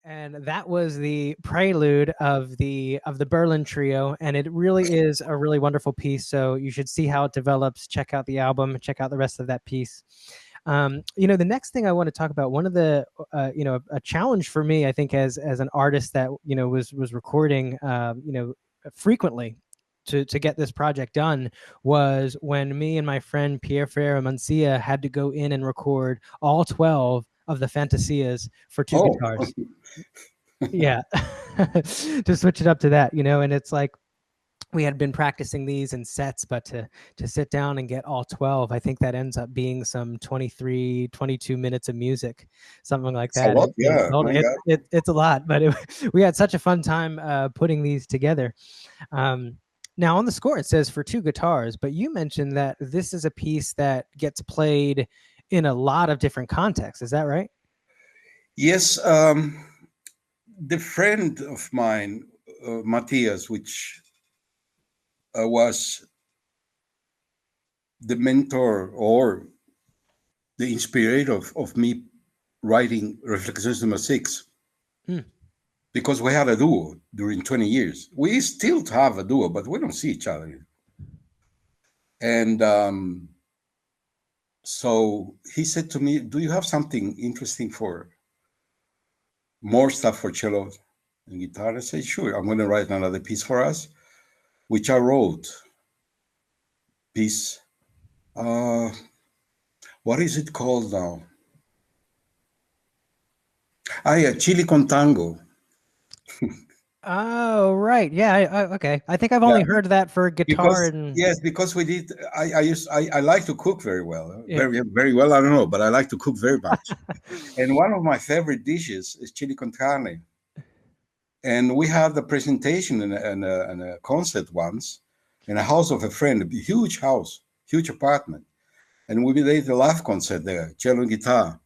And that was the prelude of the Berlin Trio, and it really is a really wonderful piece. So you should see how it develops. Check out the album. Check out the rest of that piece. The next thing I want to talk about, one of the a challenge for me, I think, as an artist that was recording frequently to get this project done, was when me and my friend Pierre Ferreyra-Mansilla had to go in and record all 12 of the Fantasias for two guitars. Yeah. To switch it up to that, and it's like we had been practicing these in sets, but to sit down and get all 12, I think that ends up being some 23, 22 minutes of music, something like It's a that. lot, In yeah. total. My God. It's a lot, but we had such a fun time putting these together. Um, Now on the score it says for 2 guitars, but you mentioned that this is a piece that gets played in a lot of different contexts. Is that right? Yes, the friend of mine, Matthias, which was the mentor or the inspirator of me writing Reflexiones No. Hmm. Because we had a duo during 20 years. We still have a duo, but we don't see each other. And so he said to me, "Do you have something interesting for more stuff for cello and guitar?" I said, "Sure, I'm going to write another piece for us," which I wrote. Piece. Uh, what is it called now? Ah, yeah, Chili con Tango. Oh, right. Yeah. Okay. I think I've Yeah, only heard that for guitar because and yes, because we did. I like to cook very well, yeah. very well. I don't know, but I like to cook very much. And one of my favorite dishes is chili con carne. And we had a presentation in a concert once in a house of a friend, a huge house, huge apartment. And we did a live concert there, cello and guitar.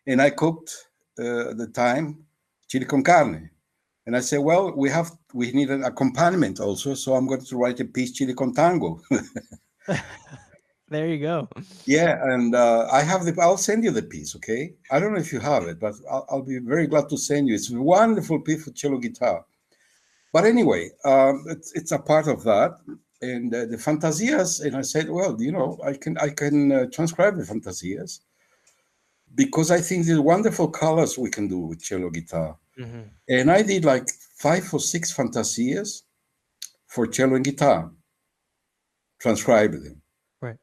And I cooked at the time chili con carne. And I said, well, we need an accompaniment also, so I'm going to write a piece chili con tango. There you go. Yeah, and I'll send you the piece, okay? I don't know if you have it, but I'll be very glad to send you. It's a wonderful piece for cello guitar. But anyway, it's a part of that, and the Fantasias. And I said, well, I can transcribe the Fantasias because I think there's wonderful colors we can do with cello guitar. Hmm. And I did like 5 or 6 Fantasias for cello and guitar, transcribed them. Right.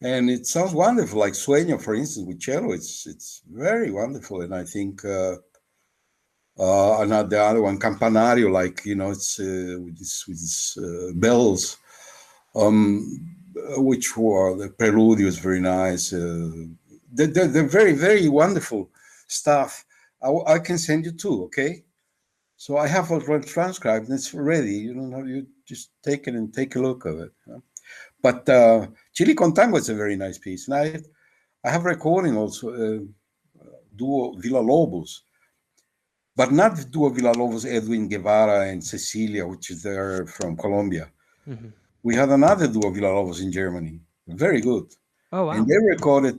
And it sounds wonderful, like Sueño, for instance, with cello. It's very wonderful, and I think another the other one, Campanario, like it's with this bells, which were the Preludio is very nice. They're very very wonderful stuff. I can send you two, okay? So I have already transcribed, and it's ready. You don't have you just take it and take a look of it. But Chili con Tango is a very nice piece, and I have recording also duo Villa Lobos, but not duo Villa Lobos Edwin Guevara and Cecilia, which is there from Colombia. Hmm. We had another duo Villa Lobos in Germany, very good, Oh, and wow.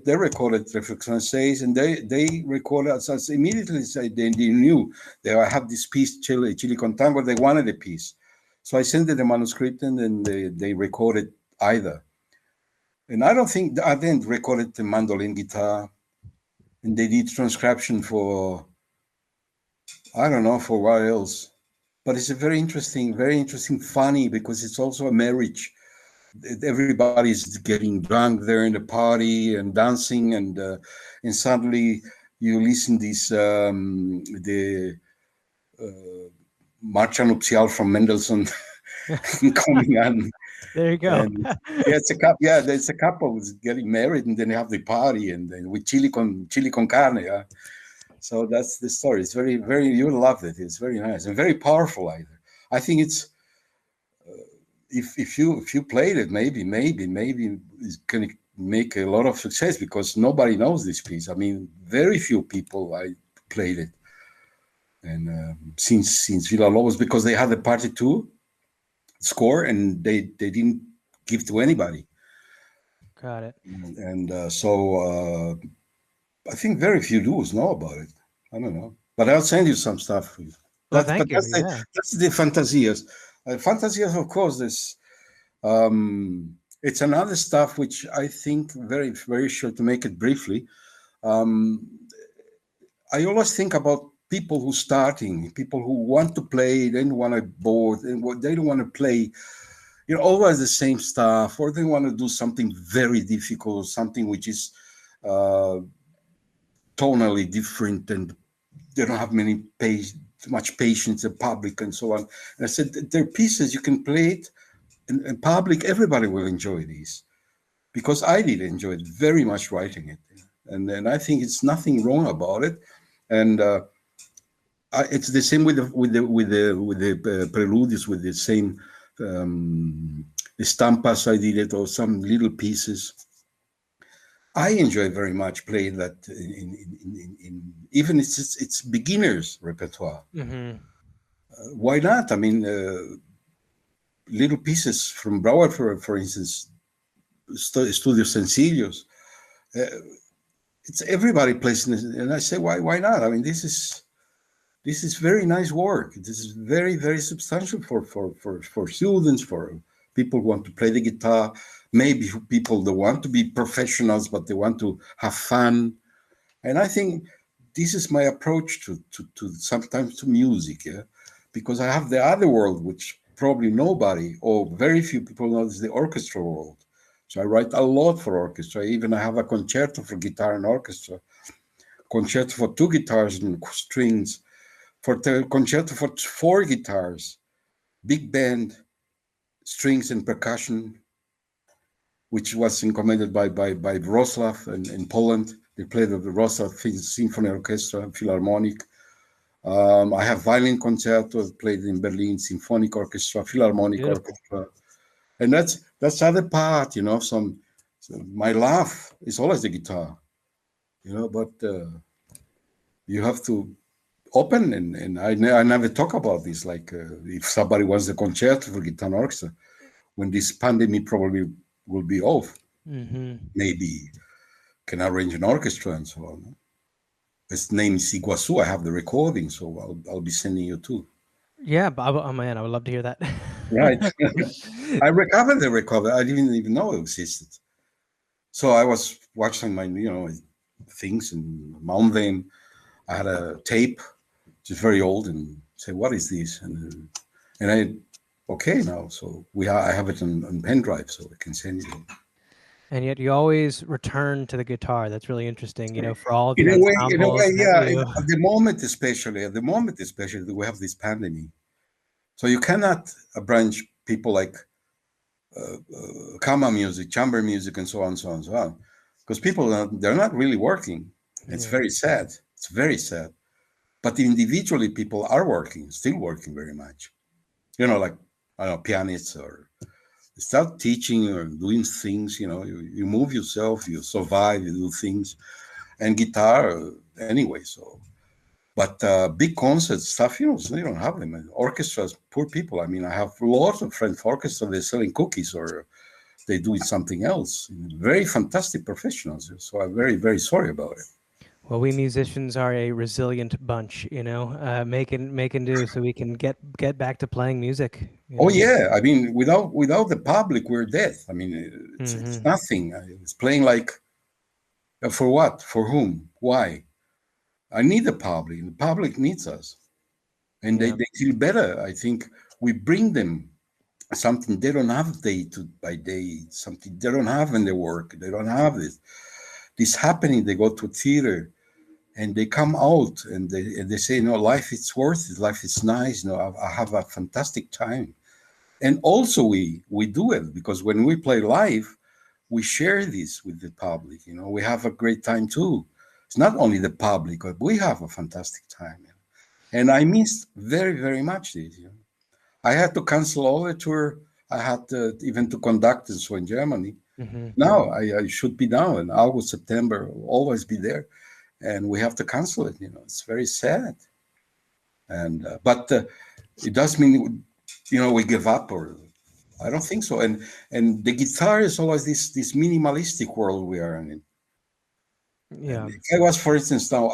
they recorded Reflexiones, and they recorded as immediately they knew they have this piece Chili con Tango. They wanted a piece, so I sent them the manuscript, and then they recorded either. And I don't think I didn't recorded the mandolin guitar, and they did transcription for I don't know for what else. But it's a very interesting, funny because it's also a marriage. Everybody's getting drunk there in the party and dancing, and suddenly you listen this the Marcha Nupcial from Mendelssohn coming on. There you go. And yeah, it's a couple. Yeah, there's a couple who's getting married, and then they have the party, and then with chili con carne. Yeah. So that's the story. It's very, very. You'll love it. It's very nice and very powerful. Either I think it's if you played it, maybe it's gonna make a lot of success because nobody knows this piece. I mean, very few people I played it, and since Villa Lobos because they had a party two score and they didn't give to anybody. Got it. And I think very few duos know about it. I don't know, but I'll send you some stuff. Well, That's thank but you. Yeah. that's the Fantasias. Fantasias, of course, is it's another stuff which I think very very short to make it briefly. Um, I always think about people who starting, people who want to play, they don't want to bored, and what they don't want to play always the same stuff, or they want to do something very difficult, something which is uh, tonally different, and they don't have much patience, the public, and so on. And I said, they're pieces you can play it in public. Everybody will enjoy these because I did enjoy it very much writing it, and I think it's nothing wrong about it. And it's the same with the preludes, with the same um, estampas I did it, or some little pieces. I enjoy very much playing that in even it's beginners repertoire. Mm-hmm. Why not? I mean, little pieces from Brauer, for instance, Studio Sencillos. Uh, it's everybody plays in this, and I say, why not? I mean, this is very nice work. This is very, very substantial for students, for people who want to play the guitar, maybe for people that want to be professionals, but they want to have fun. And I think this is my approach to sometimes to music, yeah, because I have the other world, which probably nobody or very few people know, is the orchestra world. So I write a lot for orchestra. Even I have a concerto for guitar and orchestra, concerto for two guitars and strings, for the concerto for four guitars, big band, strings and percussion, which was recommended by Wrocław in Poland. They played at the Wrocław Symphony Orchestra, Philharmonic. I have violin concertos played in Berlin, Symphonic Orchestra, Philharmonic Beautiful. Orchestra, and that's other part, so my love is always the guitar, but you have to open, and I never talk about this. Like if somebody wants a concerto for guitar and orchestra, when this pandemic probably will be off, Mm-hmm. maybe can arrange an orchestra and so on. Its name is Iguazu. I have the recording, so I'll be sending you too. Yeah, but oh man, I would love to hear that. Right. I recovered the recover. I didn't even know it existed. So I was watching my things and mountain. I had a tape, which is very old, and say, "What is this?" And I, okay now. So I have it on pen drive, so I can send you. And yet you always return to the guitar. That's really interesting, for all of In the a way, ensembles that yeah. you. At the moment, especially, we have this pandemic, so you cannot branch people like kama music, chamber music, and so on, so on, so on, because people they're not really working. It's Yeah. very sad. It's very sad. But individually, people are working, still working very much. Like I don't know, pianists or start teaching or doing things. You move yourself, you survive, you do things, and guitar anyway. So, but big concert stuff, they don't have them. And orchestras, poor people. I mean, I have lots of friends for orchestra. They're selling cookies or they doing something else. Very fantastic professionals. So I'm very, very sorry about it. Well, we musicians are a resilient bunch, making do so we can get back to playing music. Oh yeah, I mean, without the public, we're dead. I mean, it's Hmm. nothing. It's playing like for what? For whom? Why? I need the public. The public needs us, and they, Yeah. they feel better. I think we bring them something they don't have day to by day, something they don't have in their work. They don't have this happening. They go to theater and they come out and they say, no, life is worth it. Life is nice. I have a fantastic time. And also we do it because when we play live, we share this with the public. We have a great time too. It's not only the public, but we have a fantastic time. And I missed very, very much this. I had to cancel all the tour. I had to, even to conduct and so in Germany. Hmm. Now I should be down in August, September, always be there, and we have to cancel it. It's very sad. And but it does mean we give up, or I don't think so. And the guitar is always this minimalistic world we are in. And Yeah. if I was, for instance, now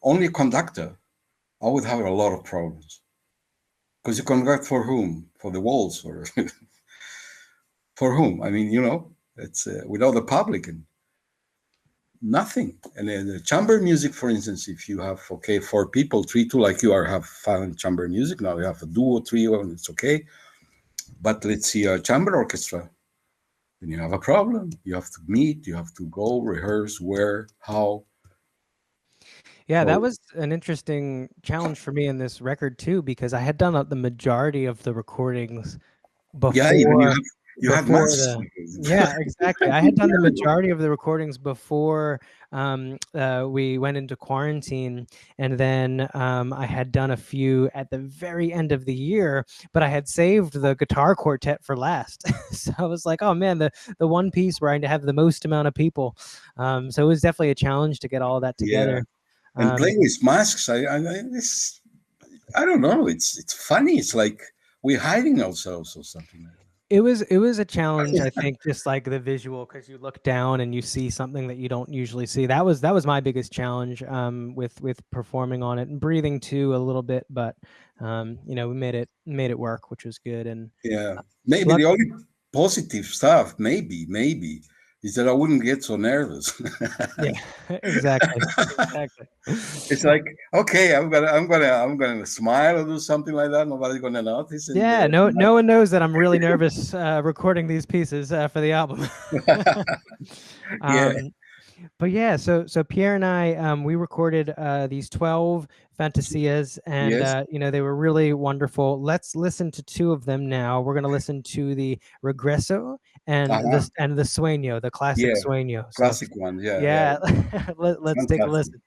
only a conductor, I would have a lot of problems because you conduct for whom? For the walls, or for whom? I mean, it's without the public and nothing. And then the chamber music, for instance, if you have four people, three, two, like you are have fun chamber music. Now you have a duo, trio, and it's okay. But let's see a chamber orchestra. Then you have a problem. You have to meet, you have to go, rehearse, where, how. Yeah, that So was an interesting challenge for me in this record too, because I had done the majority of the recordings yeah, even before you have before masks. the yeah, exactly. I had done the majority of the recordings before we went into quarantine, and then I had done a few at the very end of the year, but I had saved the guitar quartet for last. So I was like, oh man, the one piece where I have the most amount of people. So it was definitely a challenge to get all of that Yeah, together. and Um, playing with masks, I don't know. It's funny. It's like we're hiding ourselves or something like it was a challenge, I think, just like the visual, because you look down and you see something that you don't usually see. That was my biggest challenge with performing on it, and breathing too a little bit, but we made it work, which was good. And that. Yeah, uh, maybe luck the only positive stuff, maybe, is that I wouldn't get so nervous. Yeah, exactly. It's like, okay, I'm gonna smile or do something like that. Nobody's gonna notice, and Yeah, no one knows that I'm really nervous recording these pieces for the album. yeah, um, But yeah, so Pierre and I, we recorded these 12 Fantasias, and yes, they were really wonderful. Let's listen to two of them now. We're gonna listen to the Regresso and uh-huh, the Sueño, the classic yeah, Sueño. So classic one, yeah, yeah, yeah, let's take a fantastic. listen.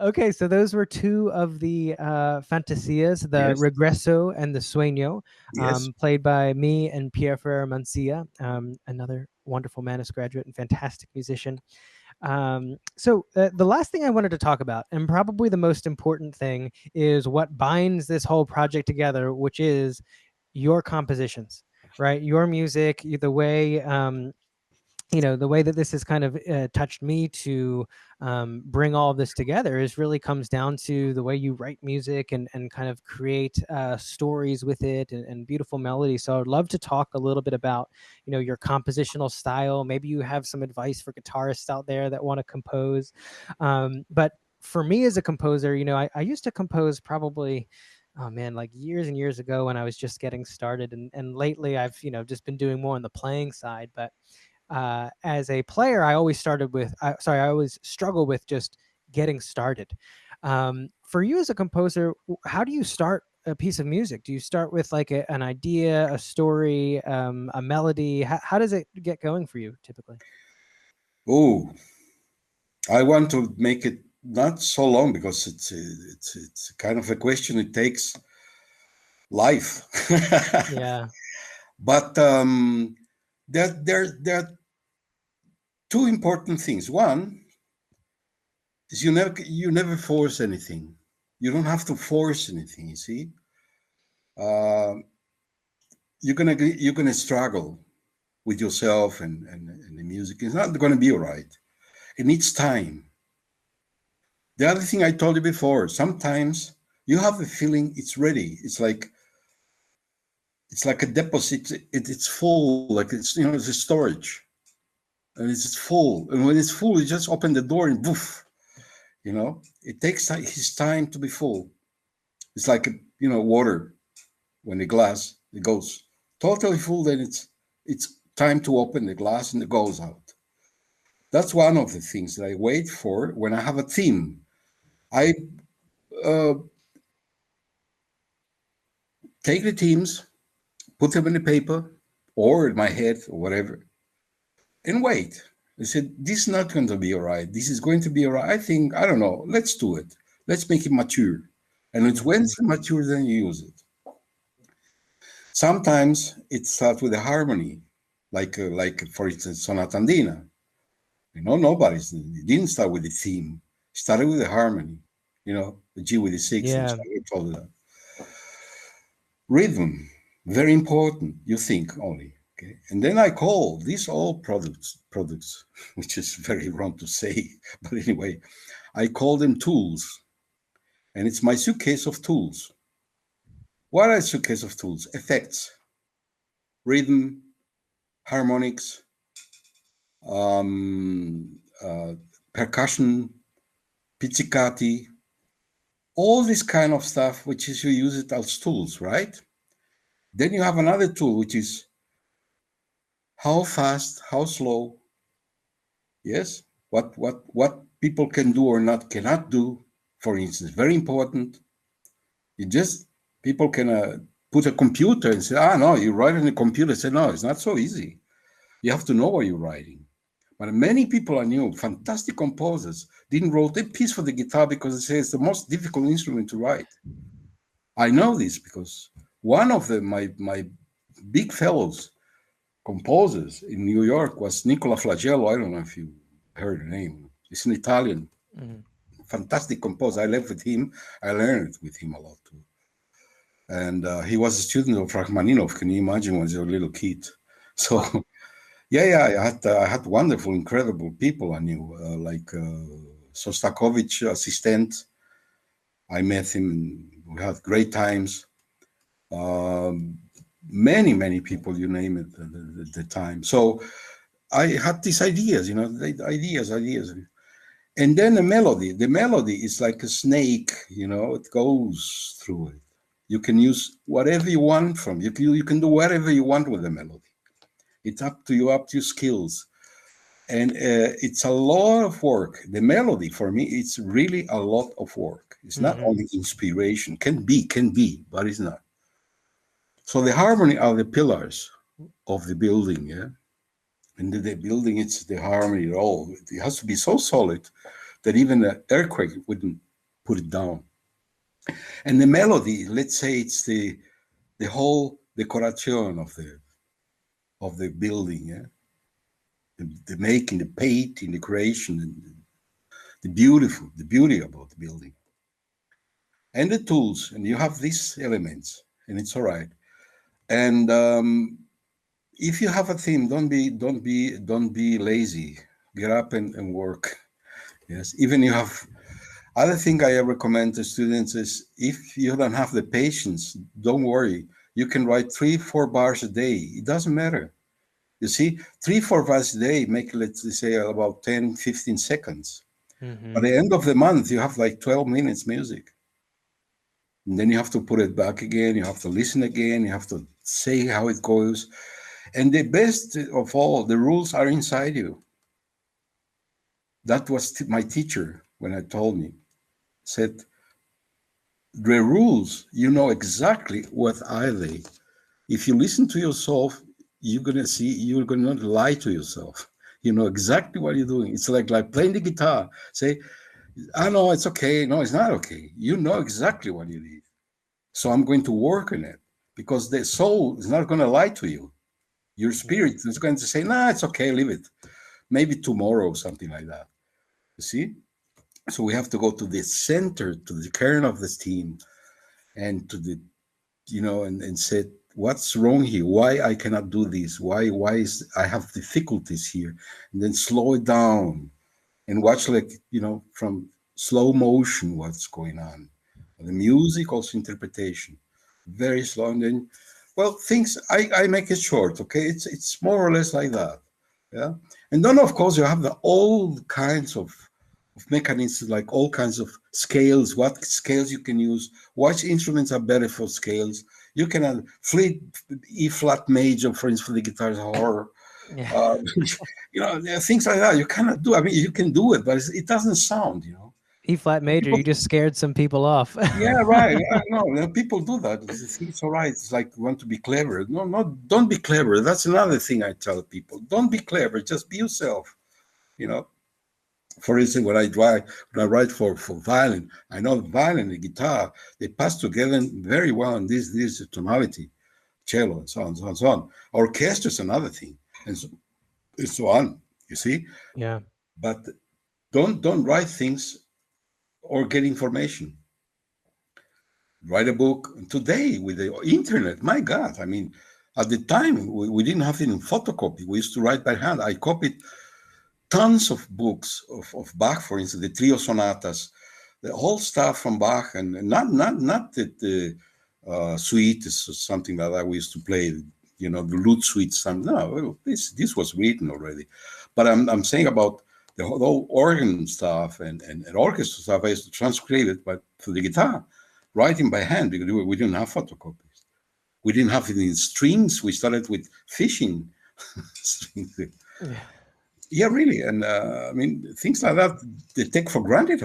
Okay, so those were two of the Fantasias, the Yes, Regresso and the Sueño, yes. played by me and Pierre Ferreyra-Mansilla, another wonderful Manus graduate and fantastic musician. So the last thing I wanted to talk about, and probably the most important thing, is what binds this whole project together, which is your compositions, right? Your music, the way the way that this has kind of touched me to bring all of this together is really comes down to the way you write music and kind of create stories with it and beautiful melodies. So I'd love to talk a little bit about your compositional style. Maybe you have some advice for guitarists out there that want to compose. But for me as a composer, I used to compose probably, oh man, like years and years ago when I was just getting started, and lately I've just been doing more on the playing side. But as a player, I always I always struggle with just getting started. For you as a composer, how do you start a piece of music? Do you start with like an idea, a story, a melody? How does it get going for you typically? Oh, I want to make it not so long because it's kind of a question. It takes life. Yeah. But there are two important things. One is you never force anything. You don't have to force anything. You see, uh, you're gonna struggle with yourself and the music. It's not going to be all right. It needs time. The other thing I told you before, sometimes you have a feeling it's ready. It's like a deposit. It's full. Like it's a storage, and it's full. And when it's full, you just open the door and poof. It takes his time to be full. It's like water. When the glass it goes totally full, then it's time to open the glass and it goes out. That's one of the things that I wait for when I have a theme. I uh, take the themes, put them in the paper or in my head or whatever, and wait. I said, this is not going to be all right. This is going to be all right. I think, I don't know. Let's do it. Let's make it mature. And it's when Mhm. it's mature, then you use it. Sometimes it starts with a harmony, like for instance, Sonata Andina. It didn't start with the theme. It started with the harmony. The G with the six and Yeah. started all of that. Rhythm, very important. You think only. Okay. And then I call these all products, which is very wrong to say, but anyway, I call them tools. And it's my suitcase of tools. What are a suitcase of tools? Effects, rhythm, harmonics, percussion, pizzicati, all this kind of stuff, which is you use it as tools, right? Then you have another tool, which is how fast, how slow, yes, what people can do or not cannot do. For instance, very important. You just people can put a computer and say, no, you write in a computer. Say no, it's not so easy. You have to know what you're writing. But many people I knew, fantastic composers, didn't write a piece for the guitar because they say it's the most difficult instrument to write. I know this because one of my big fellows composers in New York was Nicola Flagello. I don't know if you heard the name. He's an Italian, Mhm. fantastic composer. I lived with him. I learned with him a lot too. And he was a student of Rachmaninoff. Can you imagine when you're a little kid? So Wow. yeah, I had wonderful, incredible people I knew, like Sostakovich assistant. I met him. And we had great times. Um, many people, you name it, at the time. So I had these ideas, ideas. And then the melody. The melody is like a snake, it goes through it. You can use whatever you want from you can do whatever you want with the melody. It's up to you, up to your skills. And it's a lot of work. The melody for me, it's really a lot of work. It's not Mhm. only inspiration. Can be, but it's not. So the harmony are the pillars of the building, yeah. And the building, it's the harmony at all. It has to be so solid that even an earthquake wouldn't put it down. And the melody, let's say it's the whole decoration of the building, yeah, the making, the painting, the creation, and the beauty about the building, and the tools, and you have these elements, and it's all right. And if you have a theme, don't be lazy. Get up and work. Yes, even you have. Other thing I recommend to students is if you don't have the patience, don't worry. You can write 3-4 bars a day. It doesn't matter. You see, 3-4 bars a day make, let's say, about 10-15 seconds. At Mm-hmm. the end of the month, you have like 12 minutes music. And then you have to put it back again. You have to listen again. You have to say how it goes. And the best of all, the rules are inside you. That was my teacher when I told me, said, the rules, you know exactly what are they. If you listen to yourself, you're gonna not lie to yourself. You know exactly what you're doing. It's like playing the guitar. Say, I know it's okay. No, it's not okay. You know exactly what you need. So I'm going to work on it because the soul is not going to lie to you. Your spirit is going to say, nah, it's okay, leave it. Maybe tomorrow, something like that. You see? So we have to go to the center, to the kernel of the team, and to the, and say, what's wrong here? Why I cannot do this? Why is I have difficulties here? And then slow it down and watch, like, from slow motion what's going on. The music, also interpretation, very slow. And then, well, things, I make it short, okay? It's more or less like that. Yeah. And then of course you have the all kinds of mechanisms, like all kinds of scales, what scales you can use, what instruments are better for scales. You can have fleet E flat major, for instance, for the guitars, or Yeah. uh, there are things like that. You cannot do. I mean, you can do it, but it doesn't sound. E flat major, People, you just scared some people off. yeah, right. Yeah, no, people do that. They think it's all right. It's like you want to be clever. No, no, don't be clever. That's another thing I tell people. Don't be clever. Just be yourself. You know. For instance, when I write for violin, I know the violin and the guitar, they pass together very well in this tonality, cello, and so on, so on, so on. Orchestra is another thing, and so on. You see, Yeah. but don't write things or get information. Write a book today with the internet. My God, I mean, at the time we didn't have it in photocopy. We used to write by hand. I copied tons of books of Bach, for instance, the trio sonatas, the whole stuff from Bach, and not the suites or something like that we used to play, the lute suites. No, this was written already. But I'm saying about the whole organ stuff and orchestra stuff. I used to transcribe it, but for the guitar, writing by hand, because we didn't have photocopies. We didn't have it in strings. We started with fishing strings. Yeah. Yeah, really. And I mean, things like that, they take for granted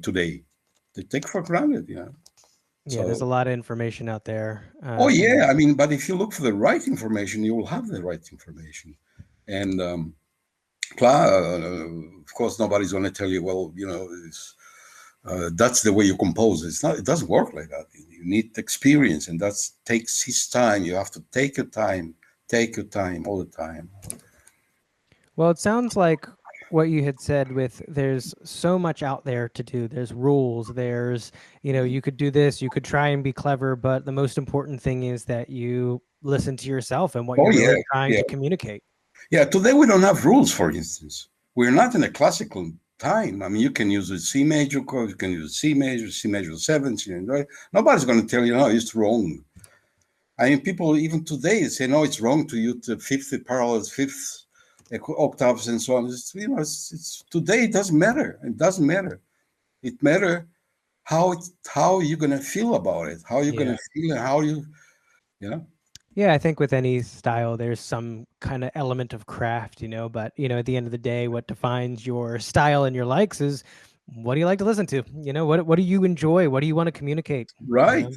today. They take for granted, Yeah, there's a So, lot of information out there. oh, And yeah. I mean, but if you look for the right information, you will have the right information. And, of course, nobody's going to tell you, well, that's the way you compose. It's not, it doesn't work like that. You need experience, and that takes his time. You have to take your time all the time. well, it sounds like what you had said with there's so much out there to do. There's rules, there's, you could do this, you could try and be clever, but the most important thing is that you listen to yourself and what Oh, you're yeah. really trying Yeah. to communicate. Yeah, today we don't have rules, for instance. We're not in a classical time. I mean, you can use a C major chord, you can use C major seventh. Nobody's going to tell you, no, it's wrong. I mean, people even today say, no, it's wrong to use the fifth parallels, fifth octaves, and so on. It's today. It doesn't matter. It doesn't matter. It matter how you're going to feel about it, how you're going Yeah. to feel, and how you know. Yeah, I think with any style, there's some kind of element of craft, but, at the end of the day, what defines your style and your likes is what do you like to listen to? What do you enjoy? What do you want to communicate? Right.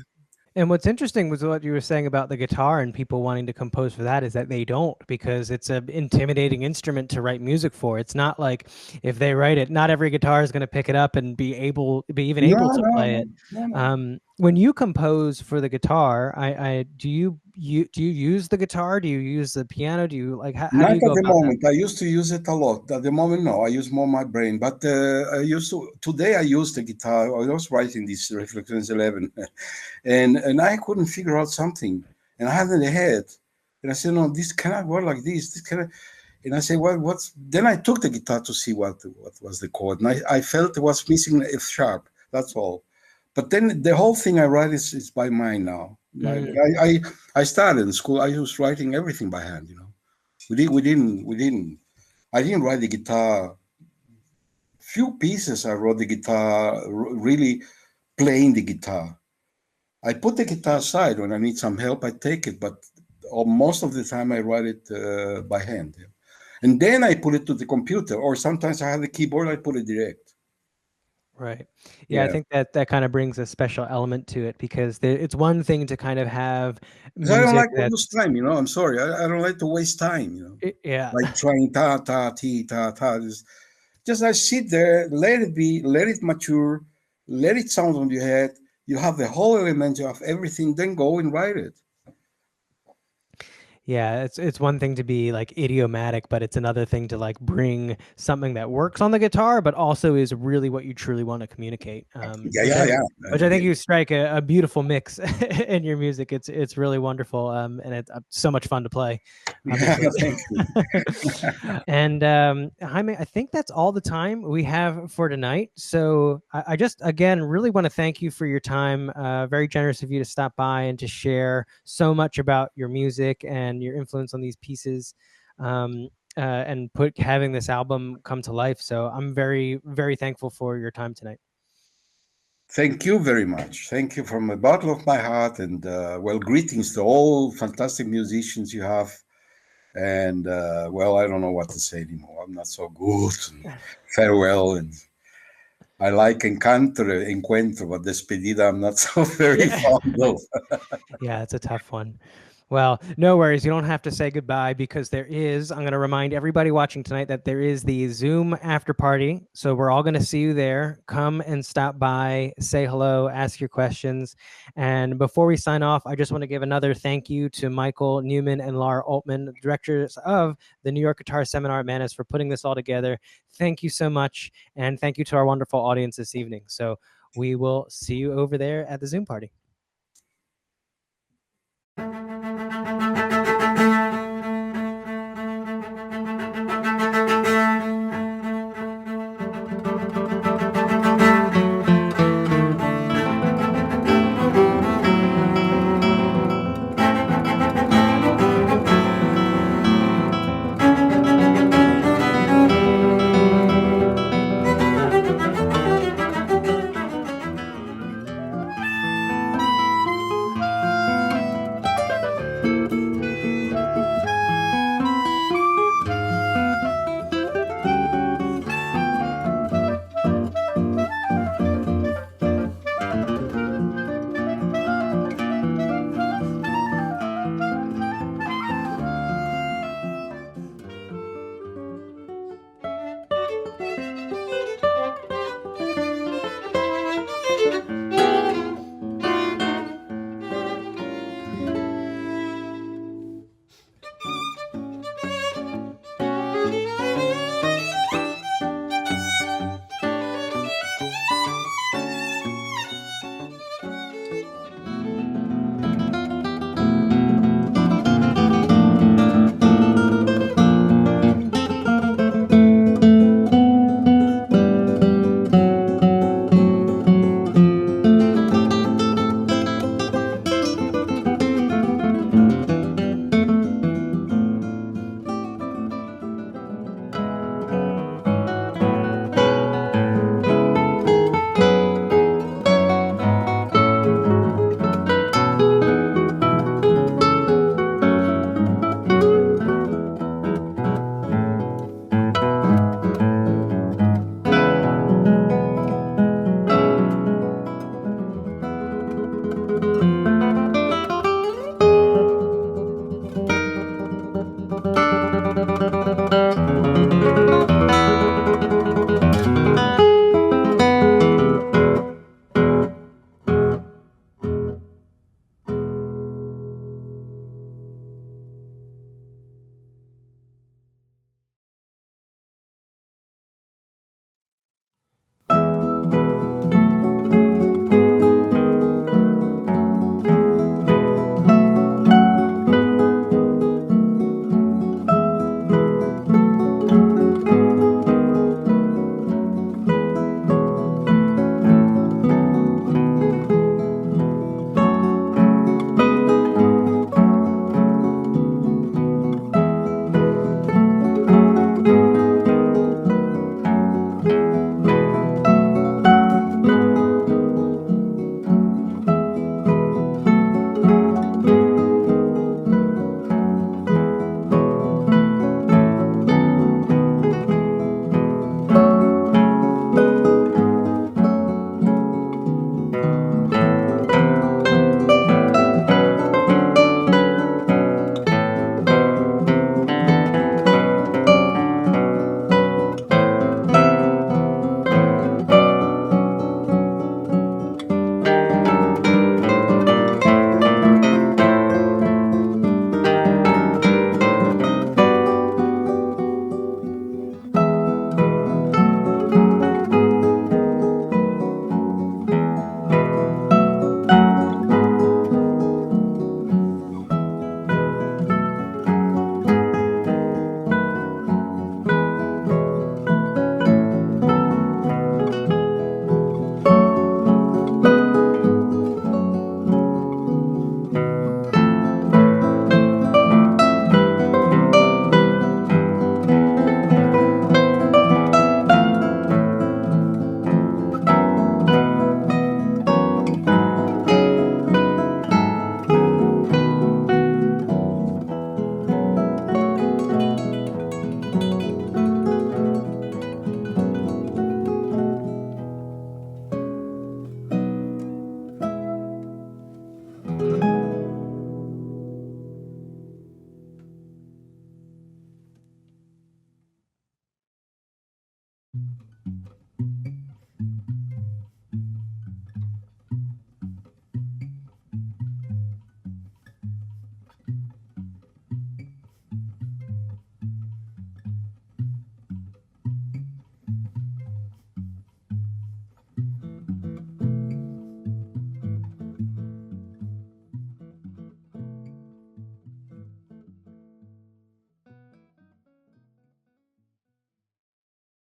And what's interesting was what you were saying about the guitar and people wanting to compose for that is that they don't, because it's an intimidating instrument to write music for. It's not like if they write it, not every guitar is going to pick it up and be even No, able to no, play no, it. no, no. When you compose for the guitar, do you use the guitar? Do you use the piano? Do you like how do Not you at go the about that? moment. I used to use it a lot. At the moment, no. I use more my brain. But I used to today. I used the guitar. I was writing this Reflections 11, and I couldn't figure out something, and I had it in the head, and I said, no, this cannot work like this. This cannot. And I said, well, what's? Then I took the guitar to see what was the chord, and I felt it was missing F sharp. That's all. But then the whole thing I write is by mind now. Mm, I started in school. I was writing everything by hand. We didn't. I didn't write the guitar. Few pieces I wrote the guitar, really playing the guitar. I put the guitar aside when I need some help. I take it, but most of the time I write it by hand, yeah. And then I put it to the computer, or sometimes I have the keyboard. I put it direct. right. Yeah, I Yeah, think that that kind of brings a special element to it because it's one thing to kind of have 'cause I don't music like to lose that's time. I'm sorry. I don't like to waste time. yeah. Like trying ta ta ti ta ta. Just I sit there, let it be, let it mature, let it sound on your head. You have the whole element, you have everything, then go and write it. Yeah, it's one thing to be like idiomatic, but it's another thing to like bring something that works on the guitar, but also is really what you truly want to communicate. Yeah, yeah, yeah. Which I think you strike a beautiful mix in your music. It's really wonderful, and it's so much fun to play, Yeah, obviously. thank you. And Jaime, I think that's all the time we have for tonight. So I just again really want to thank you for your time. Very generous of you to stop by and to share so much about your music and your influence on these pieces. And having this album come to life. So I'm very, very thankful for your time tonight. Thank you very much. Thank you from the bottom of my heart. And well, greetings to all fantastic musicians you have. And well, I don't know what to say anymore. I'm not so good. And farewell. And I like encuentro, but despedida, I'm not so very Yeah. fond of. Yeah, it's a tough one. Well, no worries. You don't have to say goodbye because I'm going to remind everybody watching tonight that there is the Zoom after party. So we're all going to see you there. Come and stop by, say hello, ask your questions. And before we sign off, I just want to give another thank you to Michael Newman and Laura Oltman, directors of the New York Guitar Seminar at Manus, for putting this all together. Thank you so much. And thank you to our wonderful audience this evening. So we will see you over there at the Zoom party.